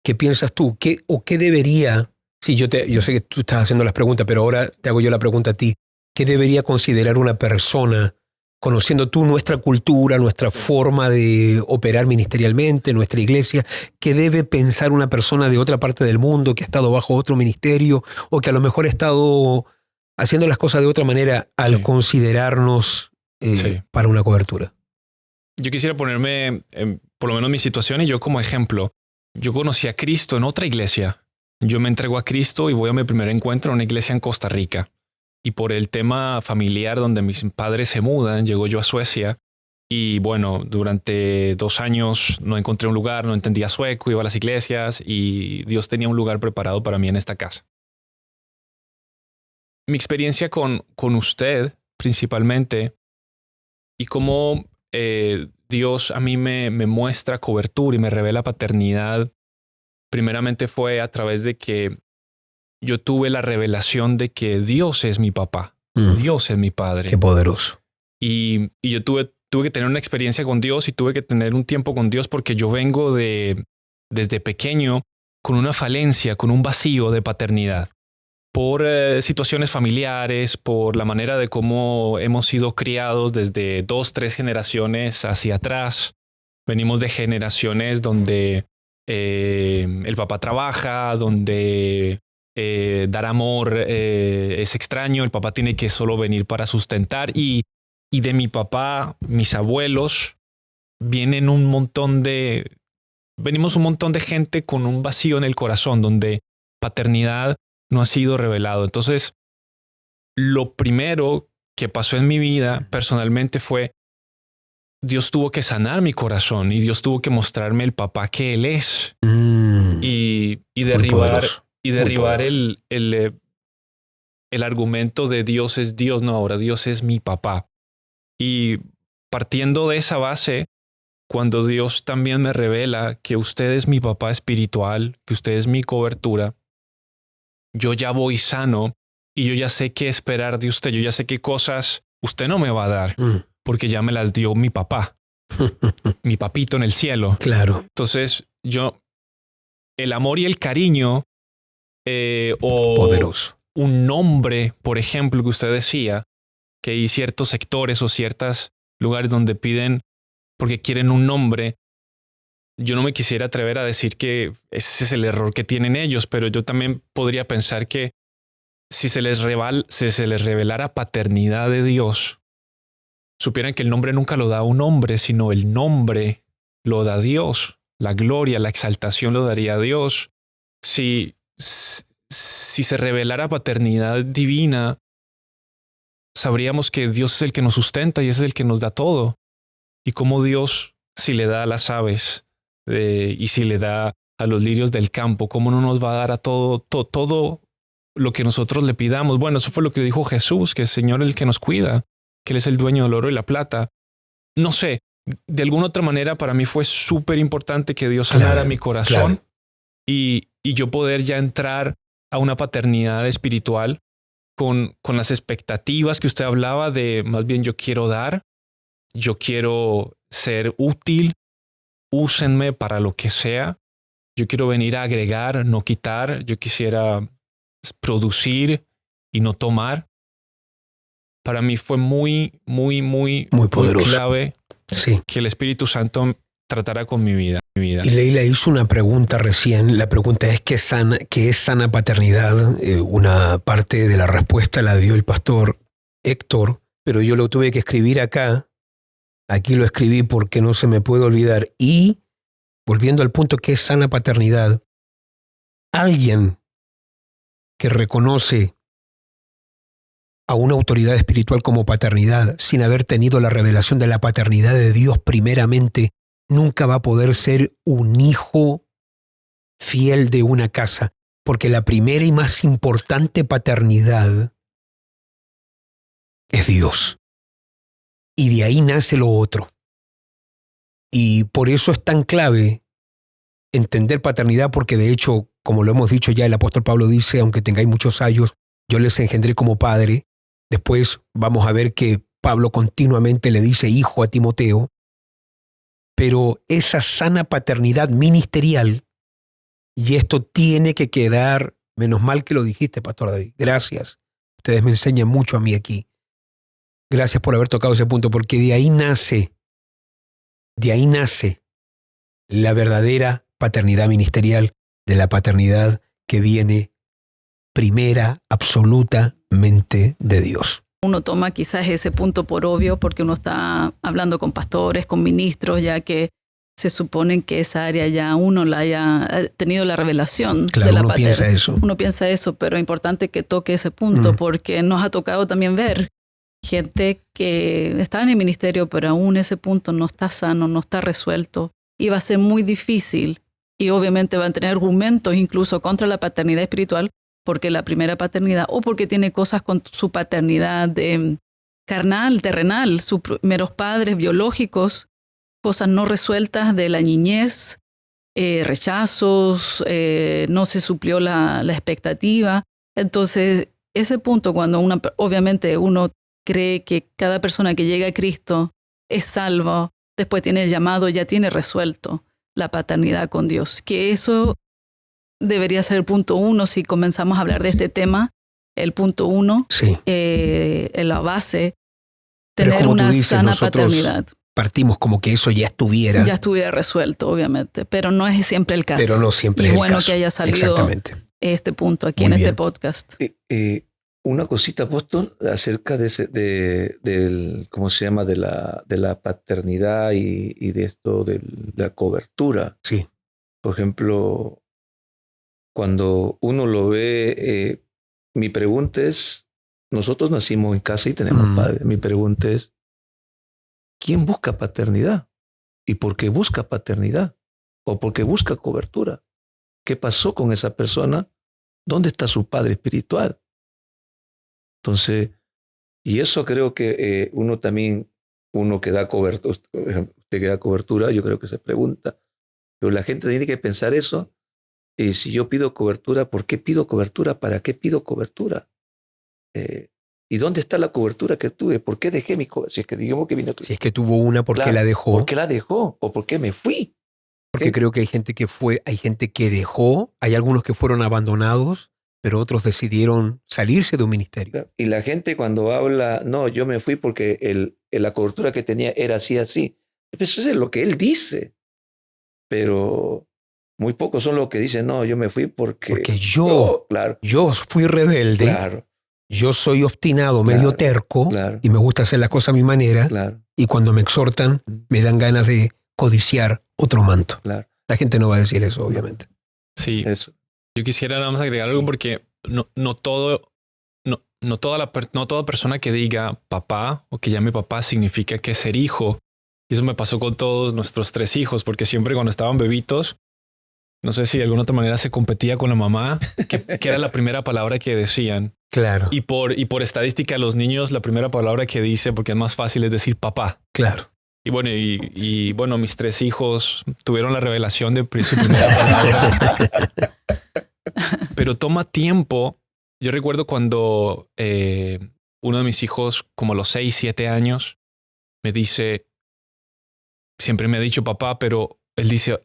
¿Qué piensas tú? ¿Qué debería... Sí, yo sé que tú estás haciendo las preguntas, pero ahora te hago yo la pregunta a ti. ¿Qué debería considerar una persona, conociendo tú nuestra cultura, nuestra forma de operar ministerialmente, nuestra iglesia? ¿Qué debe pensar una persona de otra parte del mundo que ha estado bajo otro ministerio o que a lo mejor ha estado haciendo las cosas de otra manera al considerarnos para una cobertura? Yo quisiera ponerme, por lo menos mi situación y yo como ejemplo. Yo conocí a Cristo en otra iglesia. Yo me entrego a Cristo y voy a mi primer encuentro en una iglesia en Costa Rica. Y por el tema familiar donde mis padres se mudan, llego yo a Suecia. Y bueno, durante 2 años no encontré un lugar, no entendía sueco, iba a las iglesias y Dios tenía un lugar preparado para mí en esta casa. Mi experiencia con usted principalmente y cómo Dios a mí me muestra cobertura y me revela paternidad, primeramente fue a través de que yo tuve la revelación de que Dios es mi papá, Dios es mi padre. Qué poderoso. Y yo tuve que tener una experiencia con Dios y tuve que tener un tiempo con Dios porque yo vengo desde pequeño con una falencia, con un vacío de paternidad. Por situaciones familiares, por la manera de cómo hemos sido criados desde 2, 3 generaciones hacia atrás. Venimos de generaciones donde el papá trabaja, donde dar amor es extraño, el papá tiene que solo venir para sustentar y de mi papá, mis abuelos, venimos un montón de gente con un vacío en el corazón donde paternidad no ha sido revelado. Entonces, lo primero que pasó en mi vida personalmente fue Dios tuvo que sanar mi corazón y Dios tuvo que mostrarme el papá que Él es y derribar el argumento de Dios es Dios. No, ahora Dios es mi papá. Y partiendo de esa base, cuando Dios también me revela que usted es mi papá espiritual, que usted es mi cobertura, yo ya voy sano y yo ya sé qué esperar de usted. Yo ya sé qué cosas usted no me va a dar porque ya me las dio mi papá, mi papito en el cielo. Claro. Entonces el amor y el cariño o poderoso. Un nombre, por ejemplo, que usted decía, que hay ciertos sectores o ciertos lugares donde piden porque quieren un nombre. Yo no me quisiera atrever a decir que ese es el error que tienen ellos, pero yo también podría pensar que si se les revelara paternidad de Dios, supieran que el nombre nunca lo da un hombre, sino el nombre lo da Dios. La gloria, la exaltación lo daría Dios. Si se revelara paternidad divina, sabríamos que Dios es el que nos sustenta y es el que nos da todo. Y como Dios, si le da a las aves y si le da a los lirios del campo, ¿cómo no nos va a dar a todo lo que nosotros le pidamos? Bueno, eso fue lo que dijo Jesús, que el Señor es el que nos cuida, que Él es el dueño del oro y la plata. No sé, de alguna otra manera para mí fue súper importante que Dios sanara mi corazón y yo poder ya entrar a una paternidad espiritual con las expectativas que usted hablaba de, más bien yo quiero dar, yo quiero ser útil, úsenme para lo que sea, yo quiero venir a agregar, no quitar, yo quisiera producir y no tomar. Para mí fue muy poderoso, muy clave que el Espíritu Santo tratara con mi vida. Y Leila hizo una pregunta recién. La pregunta es ¿qué es sana paternidad? Una parte de la respuesta la dio el pastor Héctor, pero yo lo tuve que escribir acá. Aquí lo escribí porque no se me puede olvidar. Y, volviendo al punto que es sana paternidad, alguien que reconoce a una autoridad espiritual como paternidad sin haber tenido la revelación de la paternidad de Dios primeramente, nunca va a poder ser un hijo fiel de una casa, porque la primera y más importante paternidad es Dios. Y de ahí nace lo otro. Y por eso es tan clave entender paternidad, porque de hecho, como lo hemos dicho ya, el apóstol Pablo dice, aunque tengáis muchos años, yo les engendré como padre. Después vamos a ver que Pablo continuamente le dice hijo a Timoteo. Pero esa sana paternidad ministerial, y esto tiene que quedar, menos mal que lo dijiste, Pastor David, gracias. Ustedes me enseñan mucho a mí aquí. Gracias por haber tocado ese punto, porque de ahí nace la verdadera paternidad ministerial, de la paternidad que viene primera, absolutamente de Dios. Uno toma quizás ese punto por obvio porque uno está hablando con pastores, con ministros, ya que se supone que esa área ya uno la haya tenido la revelación claro, de la paternidad. Uno piensa eso, pero es importante que toque ese punto porque nos ha tocado también ver gente que está en el ministerio, pero aún ese punto no está sano, no está resuelto y va a ser muy difícil y obviamente van a tener argumentos incluso contra la paternidad espiritual porque la primera paternidad o porque tiene cosas con su paternidad carnal, terrenal, sus primeros padres biológicos cosas no resueltas de la niñez, rechazos, no se suplió la expectativa. Entonces, ese punto cuando obviamente uno cree que cada persona que llega a Cristo es salvo, después tiene el llamado, ya tiene resuelto la paternidad con Dios. Que eso debería ser el punto 1 si comenzamos a hablar de este tema. El punto 1, Sí. En la base, Pero tener como tú una dices, sana nosotros paternidad. partimos como que eso ya estuviera. Ya estuviera resuelto, obviamente, pero no es siempre el caso. Pero no siempre y es el bueno caso. que haya salido Exactamente. este punto aquí Muy en bien. este podcast. Una cosita, apóstol, acerca del ¿cómo se llama? De la paternidad y de esto de la cobertura. Sí. Por ejemplo, cuando uno lo ve, mi pregunta es, nosotros nacimos en casa y tenemos padres. Mi pregunta es, ¿quién busca paternidad? ¿Y por qué busca paternidad? ¿O por qué busca cobertura? ¿Qué pasó con esa persona? ¿Dónde está su padre espiritual? Entonces, y eso creo que uno que da cobertura, usted que da cobertura, yo creo que se pregunta, pero la gente tiene que pensar eso. Si yo pido cobertura, ¿por qué pido cobertura? ¿Para qué pido cobertura? ¿Y dónde está la cobertura que tuve? ¿Por qué dejé mi cobertura? Si es que digamos que vino. Si es que tuvo una, ¿por qué Claro, la dejó? ¿por qué la dejó? ¿O por qué me fui? Porque creo que hay gente que fue, hay gente que dejó, hay algunos que fueron abandonados, pero otros decidieron salirse de un ministerio. Y la gente cuando habla, no, yo me fui porque la cobertura que tenía era así, así. Eso es lo que él dice. Pero muy pocos son los que dicen, no, yo me fui porque yo fui rebelde, claro, yo soy obstinado, medio terco, y me gusta hacer las cosas a mi manera, y cuando me exhortan me dan ganas de codiciar otro manto. La gente no va a decir eso, obviamente. Sí, eso. Yo quisiera nada más agregar algo porque no toda persona que diga papá o que llame papá significa que es ser hijo. Y eso me pasó con todos nuestros 3 hijos, porque siempre cuando estaban bebitos, no sé si de alguna otra manera se competía con la mamá, que era la primera palabra que decían. Claro. Y por estadística, los niños, la primera palabra que dice, porque es más fácil, es decir papá. Claro. Y bueno, mis 3 hijos tuvieron la revelación de su primera palabra. Pero toma tiempo. Yo recuerdo cuando uno de mis hijos, como a los 6, 7 años, me dice, siempre me ha dicho papá, pero él dice,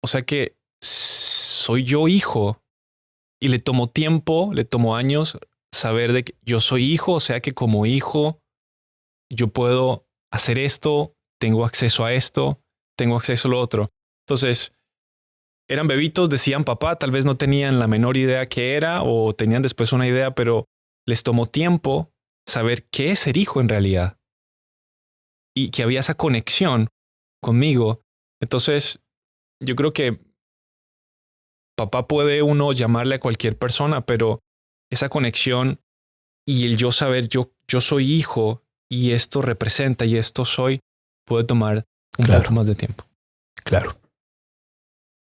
o sea que soy yo hijo. Y le tomó tiempo, le tomó años saber de que yo soy hijo, o sea que como hijo yo puedo hacer esto, tengo acceso a esto, tengo acceso a lo otro. Entonces, eran bebitos, decían papá, tal vez no tenían la menor idea qué era o tenían después una idea, pero les tomó tiempo saber qué es ser hijo en realidad y que había esa conexión conmigo. Entonces, yo creo que papá puede uno llamarle a cualquier persona, pero esa conexión y el yo saber yo soy hijo y esto representa y esto soy, puede tomar un poco más de tiempo. Claro.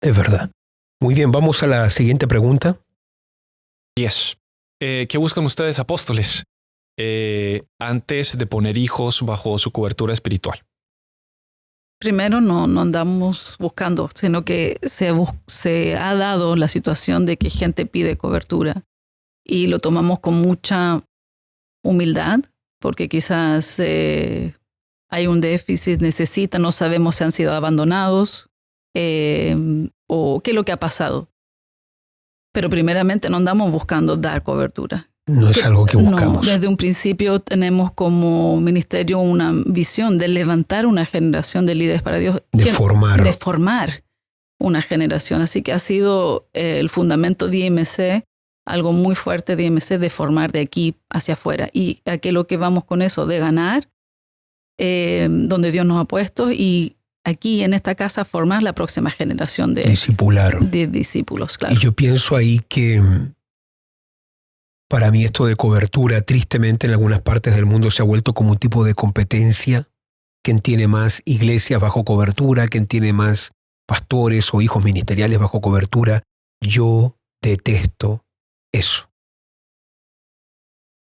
Es verdad. Muy bien, vamos a la siguiente pregunta. Yes. ¿Qué buscan ustedes, apóstoles, antes de poner hijos bajo su cobertura espiritual? Primero, no andamos buscando, sino que se ha dado la situación de que gente pide cobertura y lo tomamos con mucha humildad, porque quizás hay un déficit, no sabemos si han sido abandonados o qué es lo que ha pasado. Pero primeramente no andamos buscando dar cobertura. No es algo que buscamos. No, desde un principio tenemos como ministerio una visión de levantar una generación de líderes para Dios. De formar una generación. Así que ha sido el fundamento de IMC, algo muy fuerte de IMC, de formar de aquí hacia afuera. Y a qué es lo que vamos con eso, de ganar donde Dios nos ha puesto y aquí en esta casa formar la próxima generación de discípulos. Claro. Y yo pienso ahí que para mí esto de cobertura, tristemente en algunas partes del mundo se ha vuelto como un tipo de competencia. ¿Quién tiene más iglesias bajo cobertura? ¿Quién tiene más pastores o hijos ministeriales bajo cobertura? Yo detesto eso.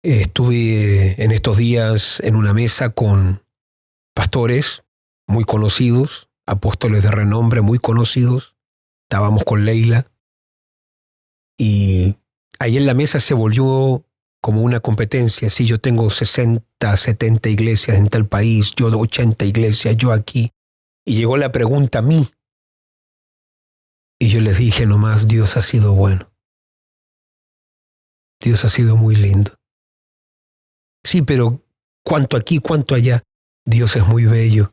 Estuve en estos días en una mesa con pastores muy conocidos, apóstoles de renombre muy conocidos. Estábamos con Leila y ahí en la mesa se volvió como una competencia. Si yo tengo 60, 70 iglesias en tal país, yo 80 iglesias, yo aquí. Y llegó la pregunta a mí. Y yo les dije nomás, Dios ha sido bueno. Dios ha sido muy lindo. Sí, pero ¿cuánto aquí, cuánto allá? Dios es muy bello.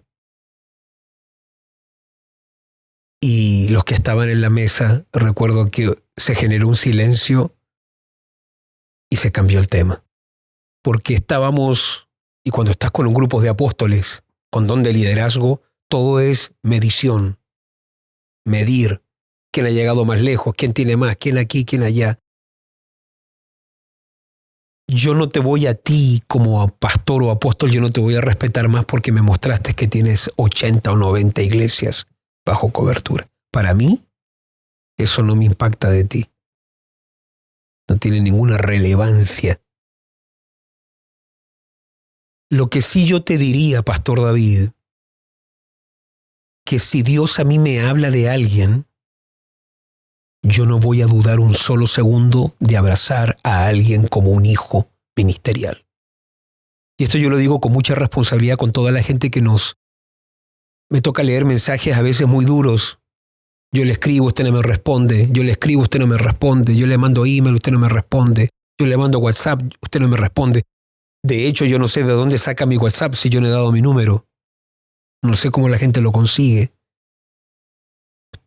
Y los que estaban en la mesa, recuerdo que se generó un silencio y se cambió el tema. Porque estábamos, y cuando estás con un grupo de apóstoles, con don de liderazgo, todo es medición, medir quién ha llegado más lejos, quién tiene más, quién aquí, quién allá. Yo no te voy a ti como pastor o apóstol, yo no te voy a respetar más porque me mostraste que tienes 80 o 90 iglesias bajo cobertura. Para mí, eso no me impacta de ti. No tiene ninguna relevancia. Lo que sí yo te diría, Pastor David, que si Dios a mí me habla de alguien, yo no voy a dudar un solo segundo de abrazar a alguien como un hijo ministerial. Y esto yo lo digo con mucha responsabilidad con toda la gente que me toca leer mensajes a veces muy duros. Yo le escribo, usted no me responde. Yo le escribo, usted no me responde. Yo le mando email, usted no me responde. Yo le mando WhatsApp, usted no me responde. De hecho, yo no sé de dónde saca mi WhatsApp si yo no he dado mi número. No sé cómo la gente lo consigue.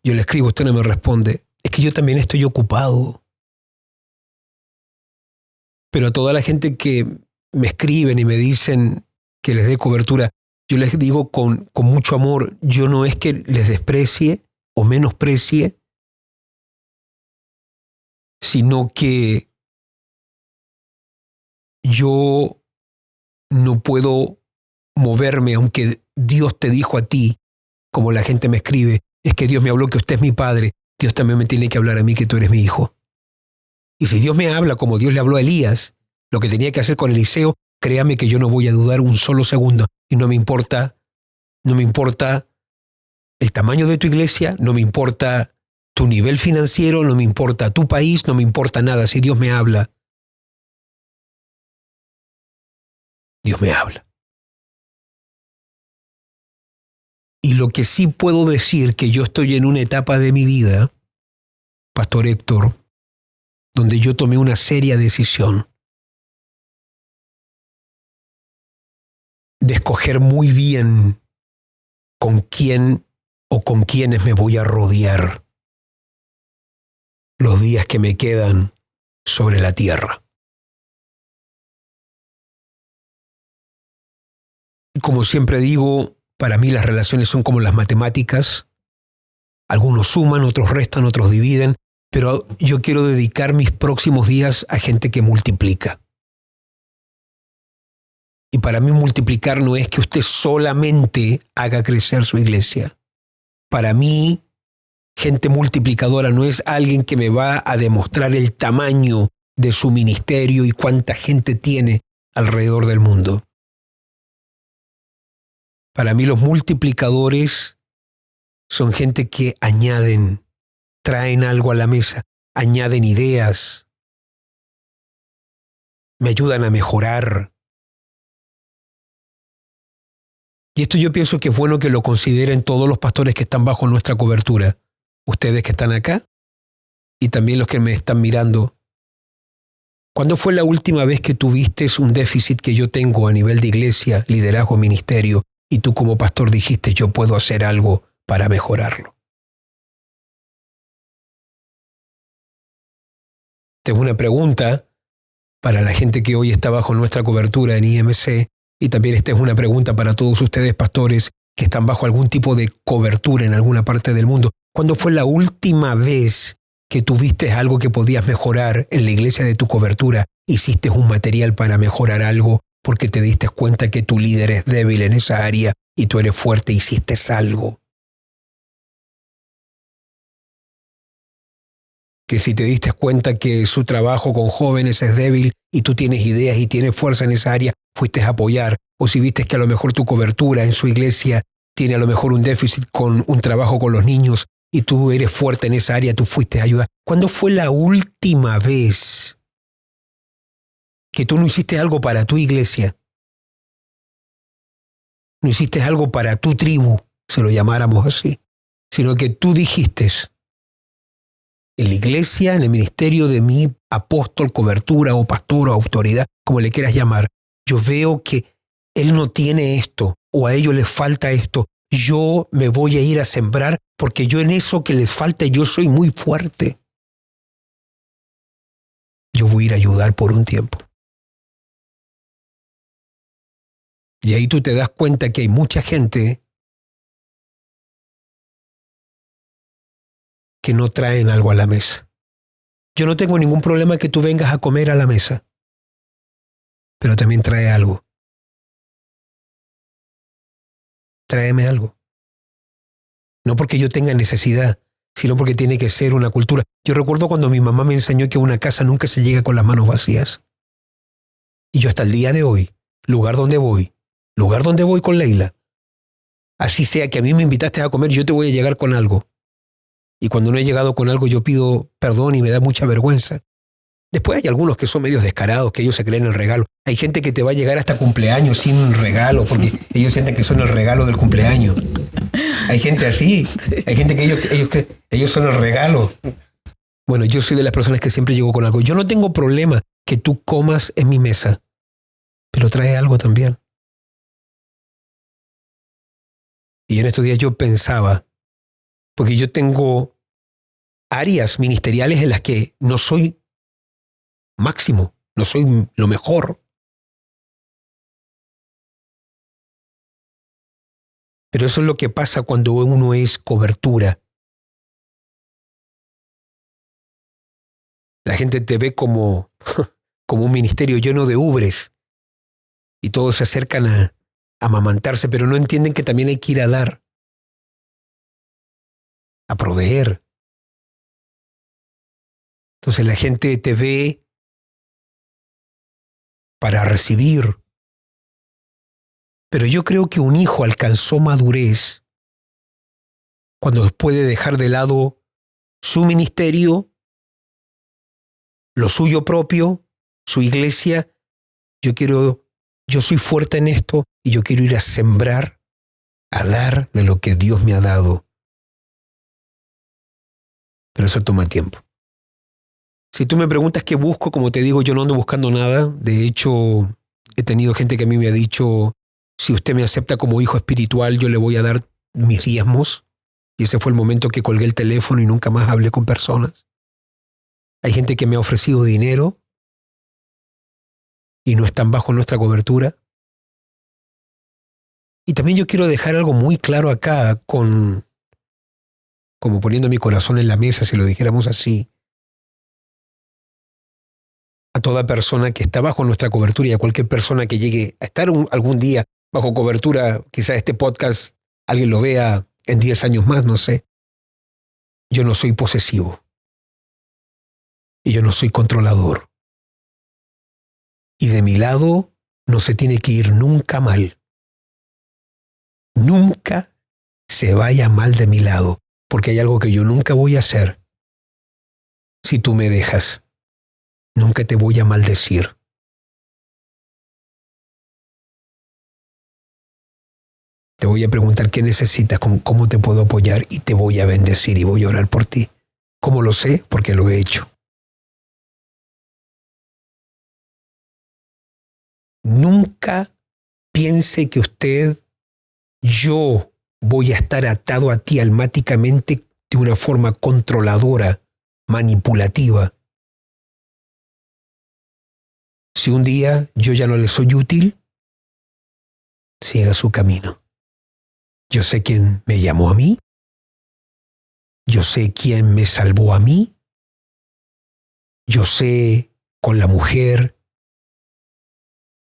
Yo le escribo, usted no me responde. Es que yo también estoy ocupado. Pero a toda la gente que me escriben y me dicen que les dé cobertura, yo les digo con mucho amor, yo no es que les desprecie o menosprecie, sino que yo no puedo moverme, aunque Dios te dijo a ti, como la gente me escribe, es que Dios me habló que usted es mi padre, Dios también me tiene que hablar a mí que tú eres mi hijo. Y si Dios me habla como Dios le habló a Elías, lo que tenía que hacer con Eliseo, créame que yo no voy a dudar un solo segundo. Y no me importa el tamaño de tu iglesia, no me importa tu nivel financiero, no me importa tu país, no me importa nada. Si Dios me habla, Dios me habla. Y lo que sí puedo decir que yo estoy en una etapa de mi vida, Pastor Héctor, donde yo tomé una seria decisión de escoger muy bien con quién o con quiénes me voy a rodear los días que me quedan sobre la tierra. Y como siempre digo, para mí las relaciones son como las matemáticas. Algunos suman, otros restan, otros dividen, pero yo quiero dedicar mis próximos días a gente que multiplica. Y para mí multiplicar no es que usted solamente haga crecer su iglesia. Para mí, gente multiplicadora no es alguien que me va a demostrar el tamaño de su ministerio y cuánta gente tiene alrededor del mundo. Para mí los multiplicadores son gente que añaden, traen algo a la mesa, añaden ideas, me ayudan a mejorar. Y esto yo pienso que es bueno que lo consideren todos los pastores que están bajo nuestra cobertura. Ustedes que están acá y también los que me están mirando. ¿Cuándo fue la última vez que tuviste un déficit que yo tengo a nivel de iglesia, liderazgo, ministerio, y tú como pastor dijiste yo puedo hacer algo para mejorarlo? Tengo una pregunta para la gente que hoy está bajo nuestra cobertura en IMC. Y también esta es una pregunta para todos ustedes, pastores, que están bajo algún tipo de cobertura en alguna parte del mundo. ¿Cuándo fue la última vez que tuviste algo que podías mejorar en la iglesia de tu cobertura? Hiciste un material para mejorar algo porque te diste cuenta que tu líder es débil en esa área y tú eres fuerte, hiciste algo. Que si te diste cuenta que su trabajo con jóvenes es débil y tú tienes ideas y tienes fuerza en esa área, fuiste a apoyar. O si viste que a lo mejor tu cobertura en su iglesia tiene a lo mejor un déficit con un trabajo con los niños y tú eres fuerte en esa área, tú fuiste a ayudar. ¿Cuándo fue la última vez que tú no hiciste algo para tu iglesia? No hiciste algo para tu tribu, si lo llamáramos así, sino que tú dijiste, en la iglesia, en el ministerio de mi apóstol, cobertura o pastor o autoridad, como le quieras llamar, yo veo que él no tiene esto o a ellos les falta esto. Yo me voy a ir a sembrar porque yo en eso que les falta yo soy muy fuerte. Yo voy a ir a ayudar por un tiempo. Y ahí tú te das cuenta que hay mucha gente que no traen algo a la mesa. Yo no tengo ningún problema que tú vengas a comer a la mesa, pero también trae algo. Tráeme algo. No porque yo tenga necesidad, sino porque tiene que ser una cultura. Yo recuerdo cuando mi mamá me enseñó que a una casa nunca se llega con las manos vacías. Y yo hasta el día de hoy, lugar donde voy con Leila, así sea que a mí me invitaste a comer, yo te voy a llegar con algo. Y cuando no he llegado con algo, yo pido perdón y me da mucha vergüenza. Después hay algunos que son medios descarados, que ellos se creen el regalo. Hay gente que te va a llegar hasta cumpleaños sin regalo, porque ellos sienten que son el regalo del cumpleaños. Hay gente así. Hay gente que ellos son el regalo. Bueno, yo soy de las personas que siempre llego con algo. Yo no tengo problema que tú comas en mi mesa, pero trae algo también. Y en estos días yo pensaba, porque yo tengo áreas ministeriales en las que no soy máximo, no soy lo mejor. Pero eso es lo que pasa cuando uno es cobertura. La gente te ve como un ministerio lleno de ubres y todos se acercan a amamantarse, pero no entienden que también hay que ir a dar, a proveer. Entonces la gente te ve para recibir. Pero yo creo que un hijo alcanzó madurez cuando puede dejar de lado su ministerio, lo suyo propio, su iglesia. Yo soy fuerte en esto y yo quiero ir a sembrar, a dar de lo que Dios me ha dado. Pero eso toma tiempo. Si tú me preguntas qué busco, como te digo, yo no ando buscando nada. De hecho, he tenido gente que a mí me ha dicho, si usted me acepta como hijo espiritual, yo le voy a dar mis diezmos. Y ese fue el momento que colgué el teléfono y nunca más hablé con personas. Hay gente que me ha ofrecido dinero y no están bajo nuestra cobertura. Y también yo quiero dejar algo muy claro acá, como poniendo mi corazón en la mesa, si lo dijéramos así. A toda persona que está bajo nuestra cobertura y a cualquier persona que llegue a estar algún día bajo cobertura, quizás este podcast alguien lo vea en 10 años más, no sé. Yo no soy posesivo. Y yo no soy controlador. Y de mi lado no se tiene que ir nunca mal. Nunca se vaya mal de mi lado, porque hay algo que yo nunca voy a hacer. Si tú me dejas, nunca te voy a maldecir. Te voy a preguntar qué necesitas, cómo te puedo apoyar y te voy a bendecir y voy a orar por ti. ¿Cómo lo sé? Porque lo he hecho. Nunca piense que yo voy a estar atado a ti almáticamente de una forma controladora, manipulativa. Si un día yo ya no le soy útil, siga su camino. Yo sé quién me llamó a mí. Yo sé quién me salvó a mí. Yo sé con la mujer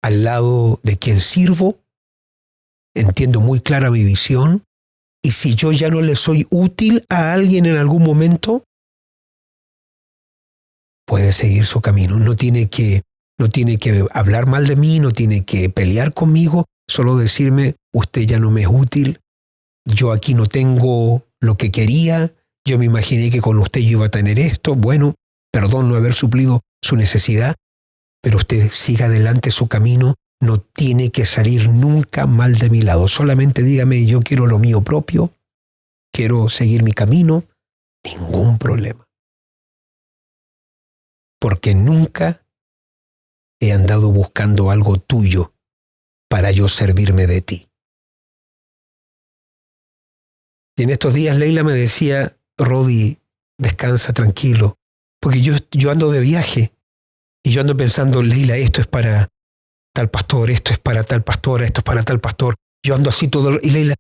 al lado de quien sirvo. Entiendo muy clara mi visión. Y si yo ya no le soy útil a alguien en algún momento, puede seguir su camino. No tiene que hablar mal de mí, no tiene que pelear conmigo, solo decirme, usted ya no me es útil, yo aquí no tengo lo que quería, yo me imaginé que con usted yo iba a tener esto, bueno, perdón no haber suplido su necesidad, pero usted siga adelante su camino, no tiene que salir nunca mal de mi lado, solamente dígame, yo quiero lo mío propio, quiero seguir mi camino, ningún problema. Porque nunca he andado buscando algo tuyo para yo servirme de ti. Y en estos días Leila me decía, Rodi, descansa tranquilo, porque yo ando de viaje y yo ando pensando, Leila, esto es para tal pastor, esto es para tal pastora, esto es para tal pastor. Yo ando así todo. Y Leila,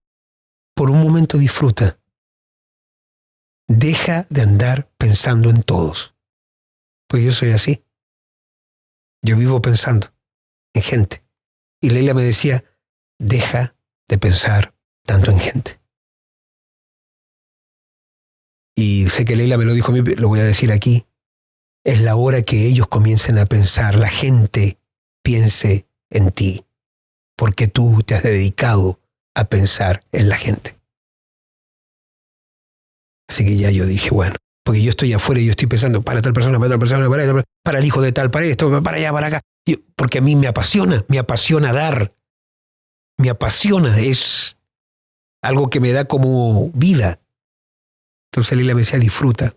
por un momento disfruta. Deja de andar pensando en todos. Pues yo soy así. Yo vivo pensando en gente. Y Leila me decía, deja de pensar tanto en gente. Y sé que Leila me lo dijo a mí, lo voy a decir aquí. Es la hora que ellos comiencen a pensar, la gente piense en ti, porque tú te has dedicado a pensar en la gente. Así que ya yo dije, bueno, porque yo estoy afuera y yo estoy pensando para tal persona, para tal persona, para el hijo de tal, para esto, para allá, para acá. Porque a mí me apasiona dar, me apasiona, es algo que me da como vida. Entonces Lila me decía, disfruta.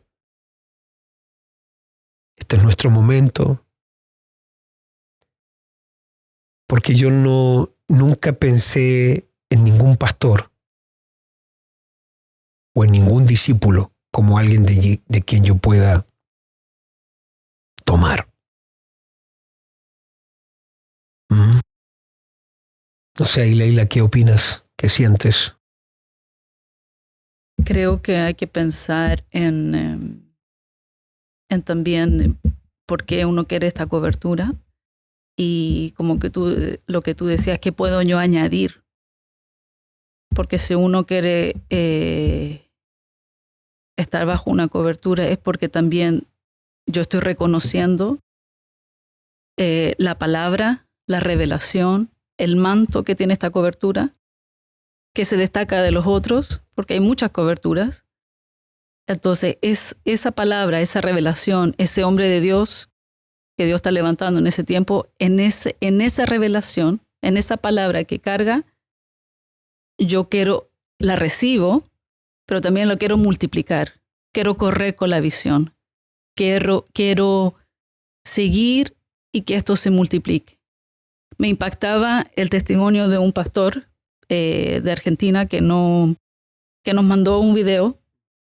Este es nuestro momento. Porque yo nunca pensé en ningún pastor o en ningún discípulo como alguien de quien yo pueda tomar. No sé, Leila, ¿qué opinas? ¿Qué sientes? Creo que hay que pensar en también por qué uno quiere esta cobertura y como que lo que tú decías, ¿qué puedo yo añadir? Porque si uno quiere estar bajo una cobertura es porque también yo estoy reconociendo la palabra, la revelación, el manto que tiene esta cobertura, que se destaca de los otros, porque hay muchas coberturas. Entonces, es esa palabra, esa revelación, ese hombre de Dios que Dios está levantando en ese tiempo, en esa revelación, en esa palabra que carga, yo la recibo, pero también lo quiero multiplicar. Quiero correr con la visión. Quiero seguir y que esto se multiplique. Me impactaba el testimonio de un pastor de Argentina que nos mandó un video,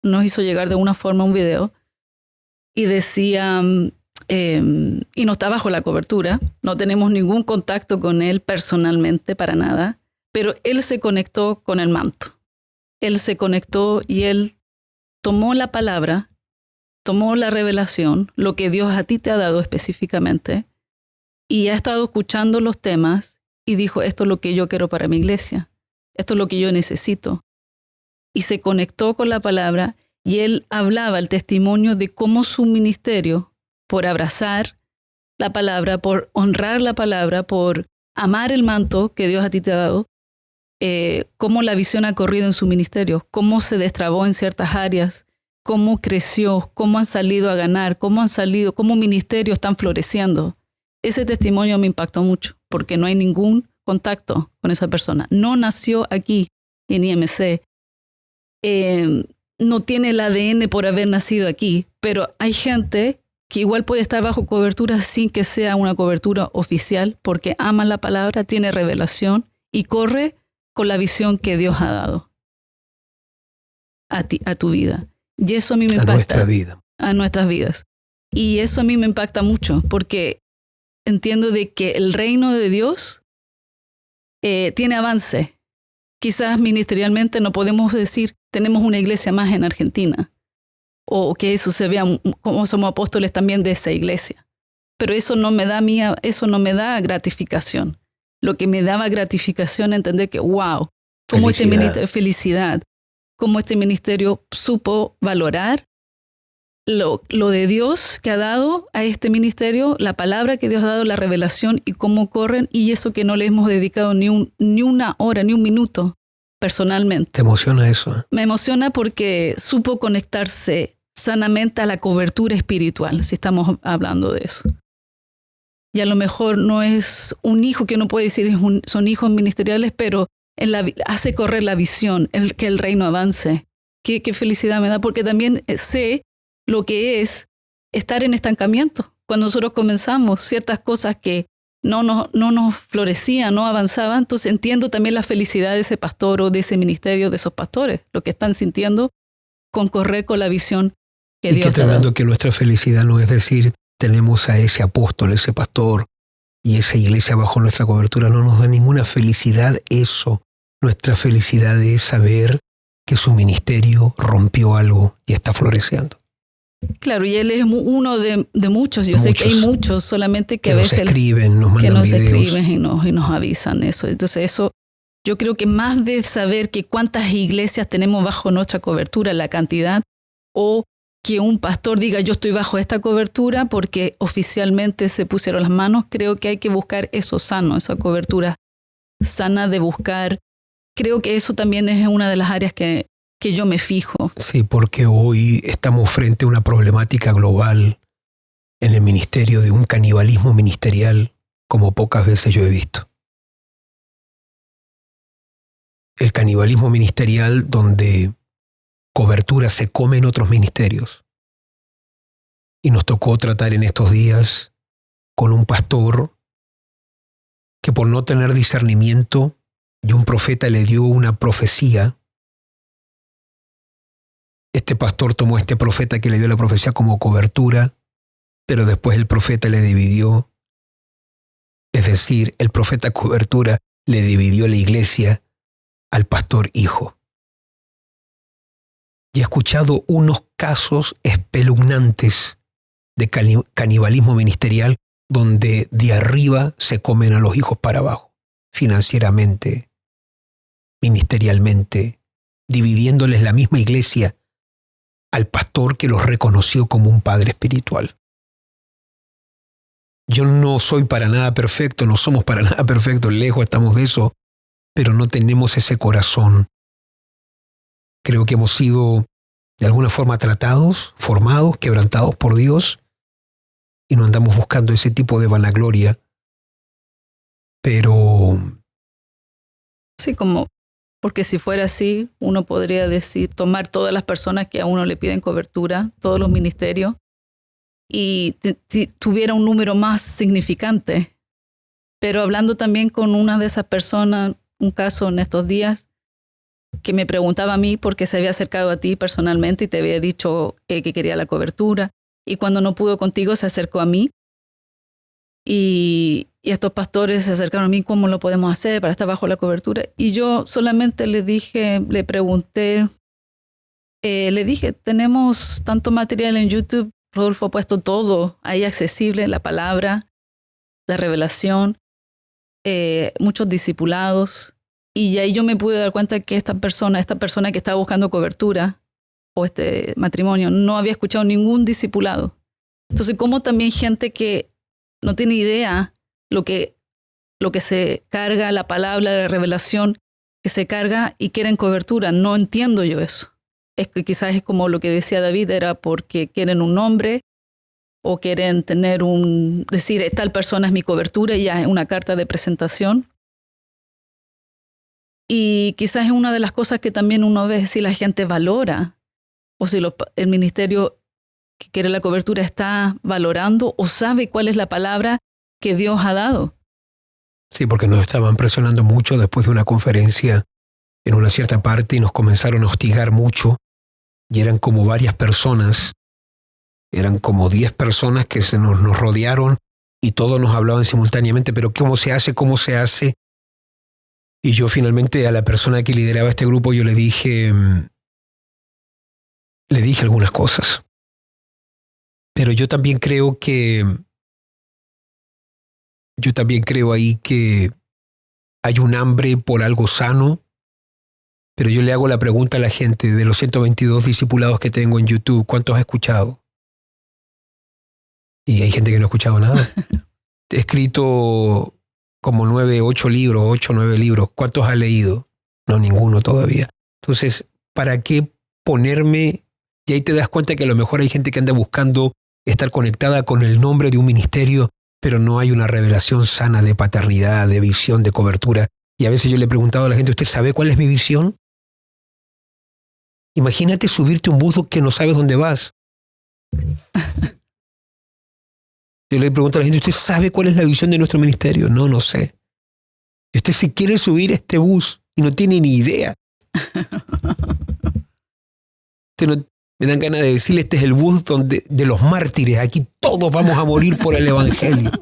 nos hizo llegar de una forma un video y decía, y no está bajo la cobertura, no tenemos ningún contacto con él personalmente para nada, pero él se conectó con el manto. Él se conectó y él tomó la palabra, tomó la revelación, lo que Dios a ti te ha dado específicamente, y ha estado escuchando los temas y dijo, esto es lo que yo quiero para mi iglesia, esto es lo que yo necesito. Y se conectó con la palabra y él hablaba el testimonio de cómo su ministerio, por abrazar la palabra, por honrar la palabra, por amar el manto que Dios a ti te ha dado, cómo la visión ha corrido en su ministerio, cómo se destrabó en ciertas áreas, cómo creció, cómo han salido a ganar, cómo ministerios están floreciendo. Ese testimonio me impactó mucho porque no hay ningún contacto con esa persona. No nació aquí en IMC. No tiene el ADN por haber nacido aquí, pero hay gente que igual puede estar bajo cobertura sin que sea una cobertura oficial porque ama la palabra, tiene revelación y corre con la visión que Dios ha dado a tu vida. Y eso a mí me impacta. A nuestra vida. A nuestras vidas. Y eso a mí me impacta mucho porque entiendo de que el reino de Dios tiene avance. Quizás ministerialmente no podemos decir tenemos una iglesia más en Argentina o que eso se vea como somos apóstoles también de esa iglesia. Pero eso no me da gratificación. Lo que me daba gratificación es entender que wow, cómo felicidad, cómo este ministerio supo valorar lo de Dios que ha dado a este ministerio, la palabra que Dios ha dado, la revelación y cómo corren, y eso que no le hemos dedicado ni una hora, ni un minuto personalmente. ¿Te emociona eso? Me emociona porque supo conectarse sanamente a la cobertura espiritual, si estamos hablando de eso. Y a lo mejor no es un hijo que uno puede decir son hijos ministeriales, pero hace correr la visión, que el reino avance. Qué felicidad me da, porque también sé lo que es estar en estancamiento. Cuando nosotros comenzamos ciertas cosas que no nos florecían, no avanzaban, entonces entiendo también la felicidad de ese pastor o de ese ministerio, de esos pastores, lo que están sintiendo con correr con la visión que Dios te da. Y qué tremendo que nuestra felicidad no es decir, tenemos a ese apóstol, ese pastor y esa iglesia bajo nuestra cobertura. No nos da ninguna felicidad eso. Nuestra felicidad es saber que su ministerio rompió algo y está floreciendo. Claro, y él es uno de muchos. Yo sé que hay muchos, solamente que a veces nos escriben, nos mandan videos. Escriben y nos avisan eso. Entonces eso, yo creo que más de saber que cuántas iglesias tenemos bajo nuestra cobertura, la cantidad, o que un pastor diga yo estoy bajo esta cobertura porque oficialmente se pusieron las manos, creo que hay que buscar eso sano, esa cobertura sana de buscar. Creo que eso también es una de las áreas que yo me fijo. Sí, porque hoy estamos frente a una problemática global en el ministerio de un canibalismo ministerial como pocas veces yo he visto. El canibalismo ministerial donde cobertura se come en otros ministerios. Y nos tocó tratar en estos días con un pastor que por no tener discernimiento y un profeta le dio una profecía. Este pastor tomó a este profeta que le dio la profecía como cobertura, pero después el profeta le dividió. Es decir, el profeta cobertura le dividió la iglesia al pastor hijo. Y he escuchado unos casos espeluznantes de canibalismo ministerial donde de arriba se comen a los hijos para abajo, financieramente, ministerialmente, dividiéndoles la misma iglesia al pastor que los reconoció como un padre espiritual. Yo no soy para nada perfecto, no somos para nada perfectos, lejos estamos de eso, pero no tenemos ese corazón. Creo que hemos sido de alguna forma tratados, formados, quebrantados por Dios y no andamos buscando ese tipo de vanagloria. Pero sí, porque si fuera así, uno podría decir, tomar todas las personas que a uno le piden cobertura, todos los ministerios, y tuviera un número más significante. Pero hablando también con una de esas personas, un caso en estos días, que me preguntaba a mí porque se había acercado a ti personalmente y te había dicho que quería la cobertura, y cuando no pudo contigo se acercó a mí. Y estos pastores se acercaron a mí, ¿cómo lo podemos hacer para estar bajo la cobertura? Y yo solamente le pregunté, le dije, tenemos tanto material en YouTube, Rodolfo ha puesto todo ahí accesible, la palabra, la revelación, muchos discipulados. Y ahí yo me pude dar cuenta que esta persona que estaba buscando cobertura o este matrimonio no había escuchado ningún discipulado. Entonces, como también gente que no tiene idea lo que se carga, la palabra, la revelación que se carga y quieren cobertura. No entiendo yo eso. Es que quizás es como lo que decía David, era porque quieren un nombre o quieren tener decir, tal persona es mi cobertura y ya es una carta de presentación. Y quizás es una de las cosas que también uno ve si la gente valora o si el ministerio que quiere la cobertura está valorando o sabe cuál es la palabra que Dios ha dado. Sí, porque nos estaban presionando mucho después de una conferencia en una cierta parte y nos comenzaron a hostigar mucho y eran como varias personas, eran como 10 personas que nos rodearon y todos nos hablaban simultáneamente, pero ¿cómo se hace? ¿Cómo se hace? Y yo finalmente a la persona que lideraba este grupo yo le dije algunas cosas. Pero yo también creo ahí que hay un hambre por algo sano, pero yo le hago la pregunta a la gente, de los 122 discipulados que tengo en YouTube, ¿cuántos has escuchado? Y hay gente que no ha escuchado nada. He escrito como 8 o 9 libros, ¿cuántos has leído? No, ninguno todavía. Entonces, ¿para qué ponerme? Y ahí te das cuenta que a lo mejor hay gente que anda buscando estar conectada con el nombre de un ministerio, pero no hay una revelación sana de paternidad, de visión, de cobertura. Y a veces yo le he preguntado a la gente, ¿usted sabe cuál es mi visión? Imagínate subirte a un bus que no sabes dónde vas. Yo le pregunto a la gente, ¿usted sabe cuál es la visión de nuestro ministerio? No, no sé. Y usted se quiere subir a este bus y no tiene ni idea. Me dan ganas de decirle, este es el bus de los mártires. Aquí todos vamos a morir por el evangelio.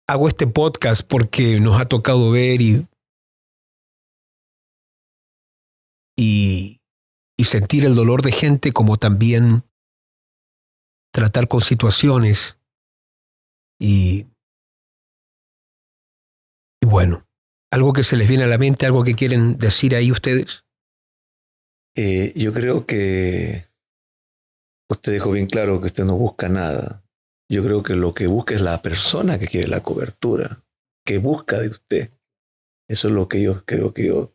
Hago este podcast porque nos ha tocado ver y sentir el dolor de gente, como también tratar con situaciones y bueno, algo que se les viene a la mente, algo que quieren decir ahí ustedes. Yo creo que usted dejó bien claro que usted no busca nada. Yo creo que lo que busca es la persona que quiere la cobertura, que busca de usted. Eso es lo que yo creo que yo...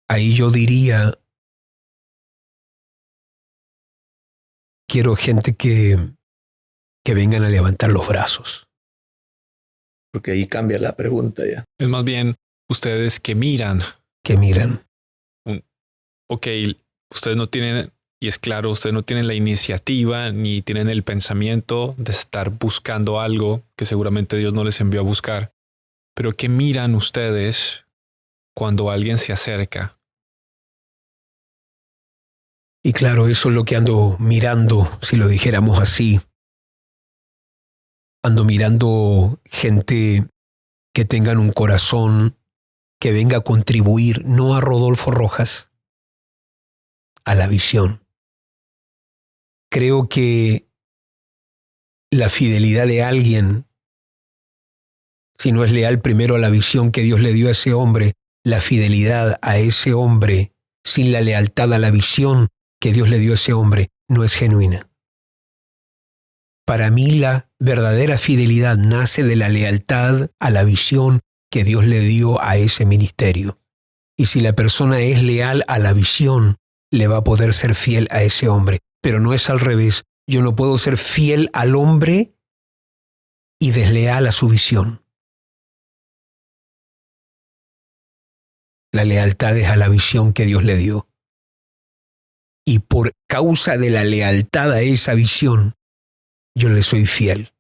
Ahí yo diría, quiero gente que vengan a levantar los brazos. Porque ahí cambia la pregunta ya. Es más bien ustedes que miran. Que miran. Ok, ustedes no tienen, y es claro, ustedes no tienen la iniciativa ni tienen el pensamiento de estar buscando algo que seguramente Dios no les envió a buscar. Pero ¿qué miran ustedes cuando alguien se acerca? Y claro, eso es lo que ando mirando, si lo dijéramos así. Ando mirando gente que tengan un corazón que venga a contribuir, no a Rodolfo Rojas, a la visión. Creo que la fidelidad de alguien, si no es leal primero a la visión que Dios le dio a ese hombre, la fidelidad a ese hombre sin la lealtad a la visión que Dios le dio a ese hombre no es genuina. Para mí la verdadera fidelidad nace de la lealtad a la visión que Dios le dio a ese ministerio. Y si la persona es leal a la visión, le va a poder ser fiel a ese hombre. Pero no es al revés. Yo no puedo ser fiel al hombre y desleal a su visión. La lealtad es a la visión que Dios le dio. Y por causa de la lealtad a esa visión, yo le soy fiel.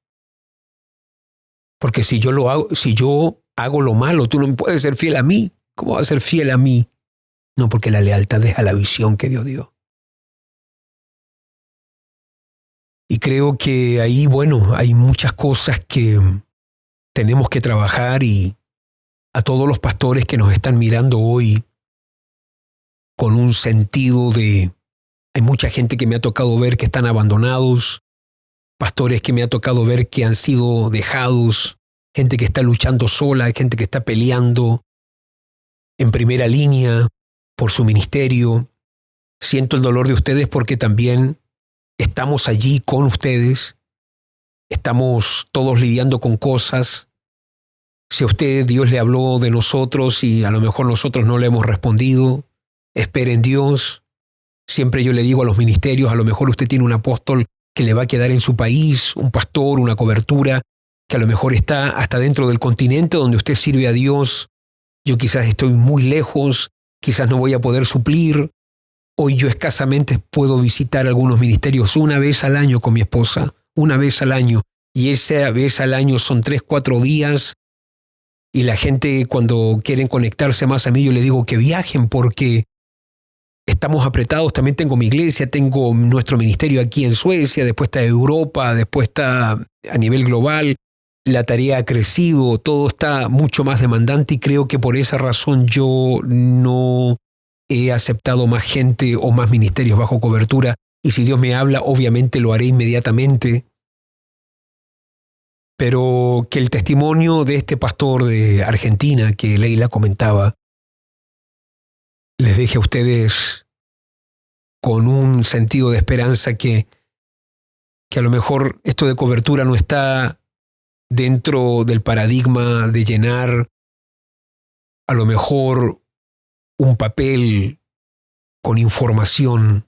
Porque si yo hago lo malo, tú no me puedes ser fiel a mí. ¿Cómo vas a ser fiel a mí? No, porque la lealtad es a la visión que Dios dio. Y creo que ahí, bueno, hay muchas cosas que tenemos que trabajar, y a todos los pastores que nos están mirando hoy con un sentido de... Hay mucha gente que me ha tocado ver que están abandonados, pastores que me ha tocado ver que han sido dejados, gente que está luchando sola, gente que está peleando en primera línea por su ministerio. Siento el dolor de ustedes porque también estamos allí con ustedes. Estamos todos lidiando con cosas. Si a usted Dios le habló de nosotros y a lo mejor nosotros no le hemos respondido, espere en Dios. Siempre yo le digo a los ministerios, a lo mejor usted tiene un apóstol que le va a quedar en su país, un pastor, una cobertura, que a lo mejor está hasta dentro del continente donde usted sirve a Dios. Yo quizás estoy muy lejos, quizás no voy a poder suplir. Hoy yo escasamente puedo visitar algunos ministerios una vez al año con mi esposa, una vez al año. Y esa vez al año son 3-4 días. Y la gente, cuando quieren conectarse más a mí, yo le digo que viajen porque estamos apretados. También tengo mi iglesia, tengo nuestro ministerio aquí en Suecia, después está Europa, después está a nivel global. La tarea ha crecido, todo está mucho más demandante, y creo que por esa razón yo no he aceptado más gente o más ministerios bajo cobertura. Y si Dios me habla, obviamente lo haré inmediatamente. Pero que el testimonio de este pastor de Argentina que Leila comentaba les deje a ustedes con un sentido de esperanza que a lo mejor esto de cobertura no está dentro del paradigma de llenar a lo mejor un papel con información,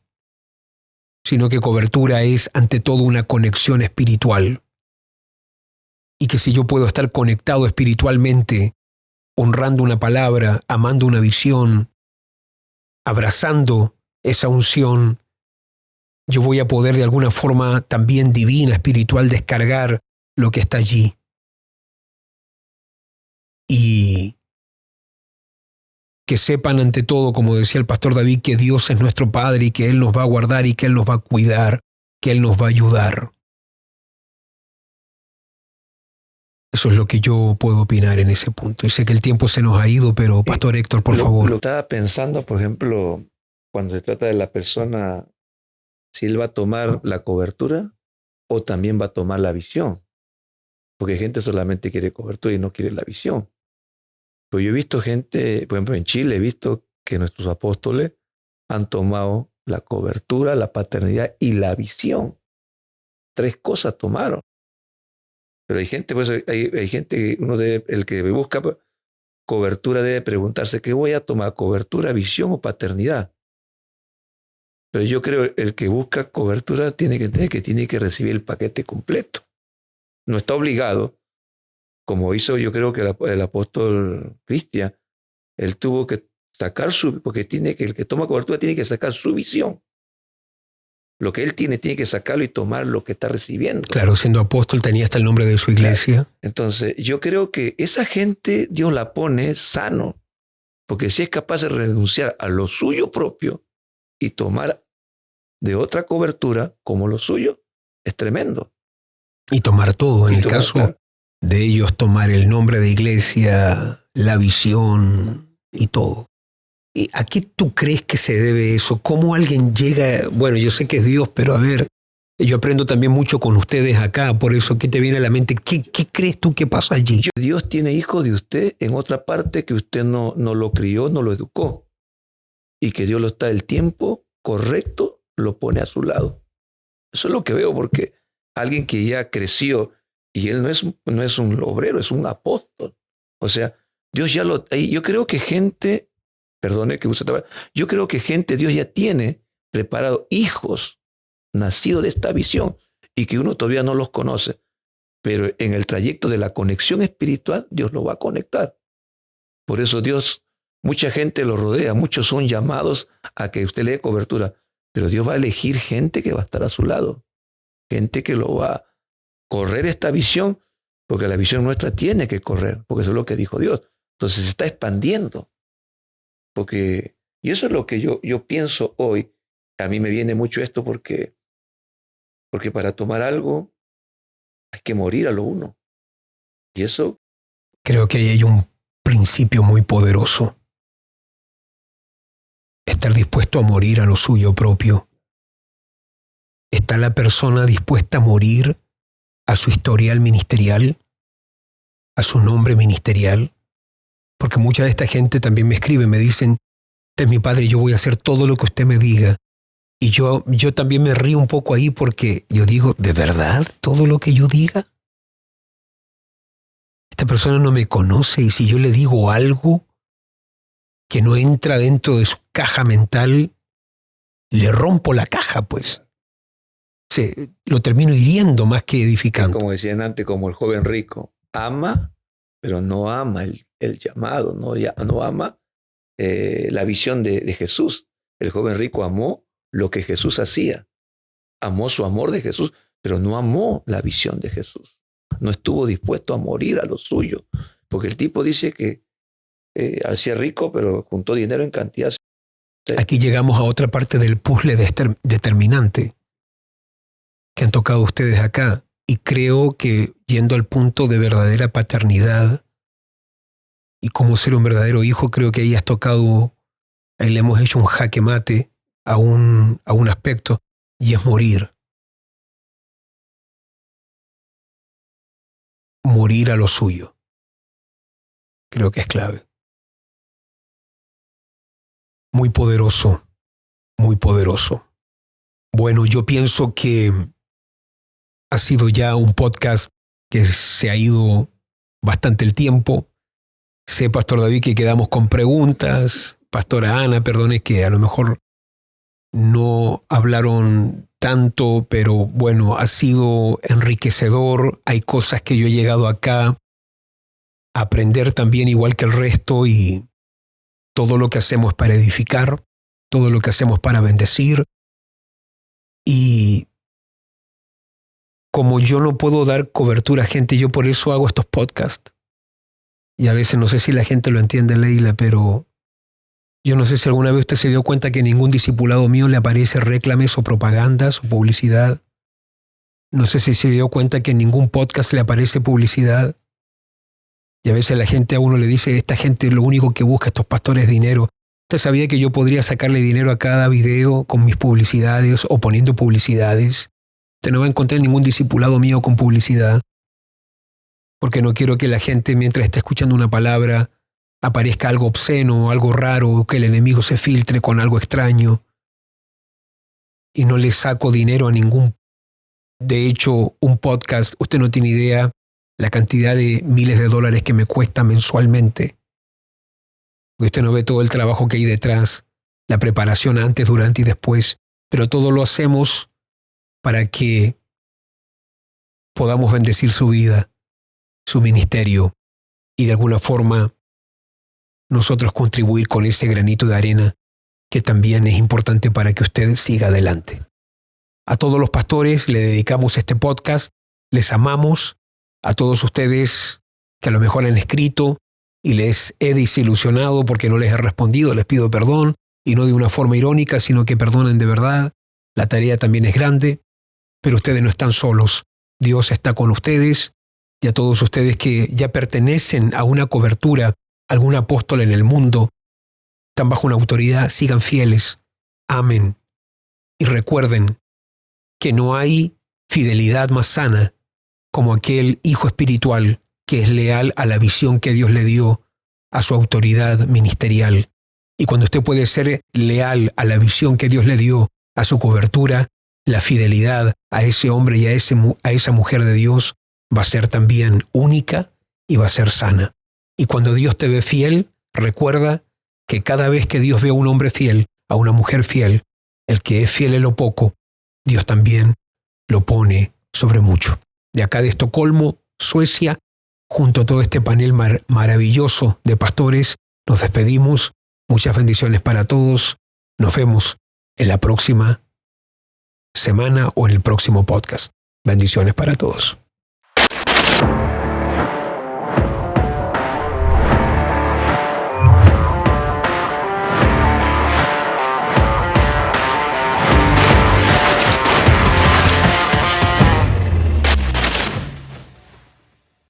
sino que cobertura es ante todo una conexión espiritual. Y que si yo puedo estar conectado espiritualmente, honrando una palabra, amando una visión, abrazando esa unción, yo voy a poder de alguna forma también divina, espiritual, descargar lo que está allí. Y que sepan ante todo, como decía el pastor David, que Dios es nuestro Padre y que Él nos va a guardar y que Él nos va a cuidar, que Él nos va a ayudar. Eso es lo que yo puedo opinar en ese punto. Y sé que el tiempo se nos ha ido, pero Pastor Héctor, por favor. Lo estaba pensando, por ejemplo, cuando se trata de la persona, si él va a tomar la cobertura o también va a tomar la visión. Porque gente solamente quiere cobertura y no quiere la visión. Pero yo he visto gente, por ejemplo en Chile, he visto que nuestros apóstoles han tomado la cobertura, la paternidad y la visión. 3 cosas tomaron. Pero hay gente, pues hay gente, el que busca cobertura debe preguntarse, ¿qué voy a tomar? ¿Cobertura, visión o paternidad? Pero yo creo el que busca cobertura tiene que recibir el paquete completo. No está obligado, como hizo yo creo que el apóstol Cristian, él tuvo que sacar porque el que toma cobertura tiene que sacar su visión. Lo que él tiene que sacarlo y tomar lo que está recibiendo. Claro, siendo apóstol tenía hasta el nombre de su iglesia. Claro. Entonces, yo creo que esa gente Dios la pone sano, porque si es capaz de renunciar a lo suyo propio y tomar de otra cobertura como lo suyo, es tremendo. Y tomar todo, en el caso de ellos, tomar el nombre de iglesia, la visión y todo. ¿Y a qué tú crees que se debe eso? ¿Cómo alguien llega? Bueno, yo sé que es Dios, pero a ver, yo aprendo también mucho con ustedes acá, por eso, ¿qué te viene a la mente? ¿Qué crees tú que pasa allí? Dios tiene hijos de usted en otra parte que usted no lo crió, no lo educó. Y que Dios lo está el tiempo correcto, lo pone a su lado. Eso es lo que veo, porque alguien que ya creció y él no es un obrero, es un apóstol. O sea, Dios ya yo creo que gente, perdone que use esta palabra, yo creo que gente, Dios ya tiene preparado hijos nacidos de esta visión y que uno todavía no los conoce. Pero en el trayecto de la conexión espiritual, Dios lo va a conectar. Por eso Dios, mucha gente lo rodea, muchos son llamados a que usted le dé cobertura, pero Dios va a elegir gente que va a estar a su lado, gente que lo va a correr esta visión, porque la visión nuestra tiene que correr, porque eso es lo que dijo Dios. Entonces se está expandiendo. Y eso es lo que yo pienso hoy. A mí me viene mucho esto porque para tomar algo hay que morir a lo uno. Y eso... Creo que ahí hay un principio muy poderoso. Estar dispuesto a morir a lo suyo propio. ¿Está la persona dispuesta a morir a su historial ministerial? ¿A su nombre ministerial? Porque mucha de esta gente también me escribe, me dicen, usted es mi padre, yo voy a hacer todo lo que usted me diga. Y yo también me río un poco ahí porque yo digo, ¿de verdad todo lo que yo diga? Esta persona no me conoce y si yo le digo algo que no entra dentro de su caja mental, le rompo la caja, pues. Lo termino hiriendo más que edificando. Como decían antes, como el joven rico, ama, pero no ama el llamado, no ama la visión de Jesús. El joven rico amó lo que Jesús hacía, amó su amor de Jesús, pero no amó la visión de Jesús. No estuvo dispuesto a morir a lo suyo, porque el tipo dice que hacía rico, pero juntó dinero en cantidad. Aquí llegamos a otra parte del puzzle determinante que han tocado ustedes acá, y creo que yendo al punto de verdadera paternidad y cómo ser un verdadero hijo, creo que ahí has tocado, ahí le hemos hecho un jaque mate a un aspecto, y es morir. Morir a lo suyo. Creo que es clave. Muy poderoso, muy poderoso. Bueno, yo pienso que ha sido ya un podcast que se ha ido bastante el tiempo. Sé, Pastor David, que quedamos con preguntas. Pastora Ana, perdone que a lo mejor no hablaron tanto, pero bueno, ha sido enriquecedor. Hay cosas que yo he llegado acá a aprender también igual que el resto, y todo lo que hacemos para edificar, todo lo que hacemos para bendecir. Y como yo no puedo dar cobertura a gente, yo por eso hago estos podcasts. Y a veces no sé si la gente lo entiende, Leila, pero yo no sé si alguna vez usted se dio cuenta que ningún discipulado mío le aparece réclames o propagandas o publicidad. No sé si se dio cuenta que en ningún podcast le aparece publicidad. Y a veces la gente a uno le dice, esta gente lo único que busca, estos pastores, es dinero. ¿Usted sabía que yo podría sacarle dinero a cada video con mis publicidades o poniendo publicidades? Usted no va a encontrar ningún discipulado mío con publicidad, porque no quiero que la gente, mientras esté escuchando una palabra, aparezca algo obsceno, algo raro, o que el enemigo se filtre con algo extraño. Y no le saco dinero a ningún. De hecho, un podcast, usted no tiene idea la cantidad de miles de dólares que me cuesta mensualmente. Usted no ve todo el trabajo que hay detrás, la preparación antes, durante y después, pero todo lo hacemos para que podamos bendecir su vida, su ministerio, y de alguna forma nosotros contribuir con ese granito de arena que también es importante para que usted siga adelante. A todos los pastores le dedicamos este podcast, les amamos. A todos ustedes que a lo mejor han escrito y les he desilusionado porque no les he respondido, les pido perdón, y no de una forma irónica, sino que perdonen de verdad. La tarea también es grande, pero ustedes no están solos. Dios está con ustedes, y a todos ustedes que ya pertenecen a una cobertura, algún apóstol en el mundo, están bajo una autoridad, sigan fieles, amen. Y recuerden que no hay fidelidad más sana como aquel hijo espiritual que es leal a la visión que Dios le dio, a su autoridad ministerial. Y cuando usted puede ser leal a la visión que Dios le dio, a su cobertura, la fidelidad a ese hombre y a esa mujer de Dios va a ser también única y va a ser sana. Y cuando Dios te ve fiel, recuerda que cada vez que Dios ve a un hombre fiel, a una mujer fiel, el que es fiel en lo poco, Dios también lo pone sobre mucho. De acá de Estocolmo, Suecia, junto a todo este panel maravilloso de pastores, nos despedimos. Muchas bendiciones para todos. Nos vemos en la próxima semana o en el próximo podcast. Bendiciones para todos.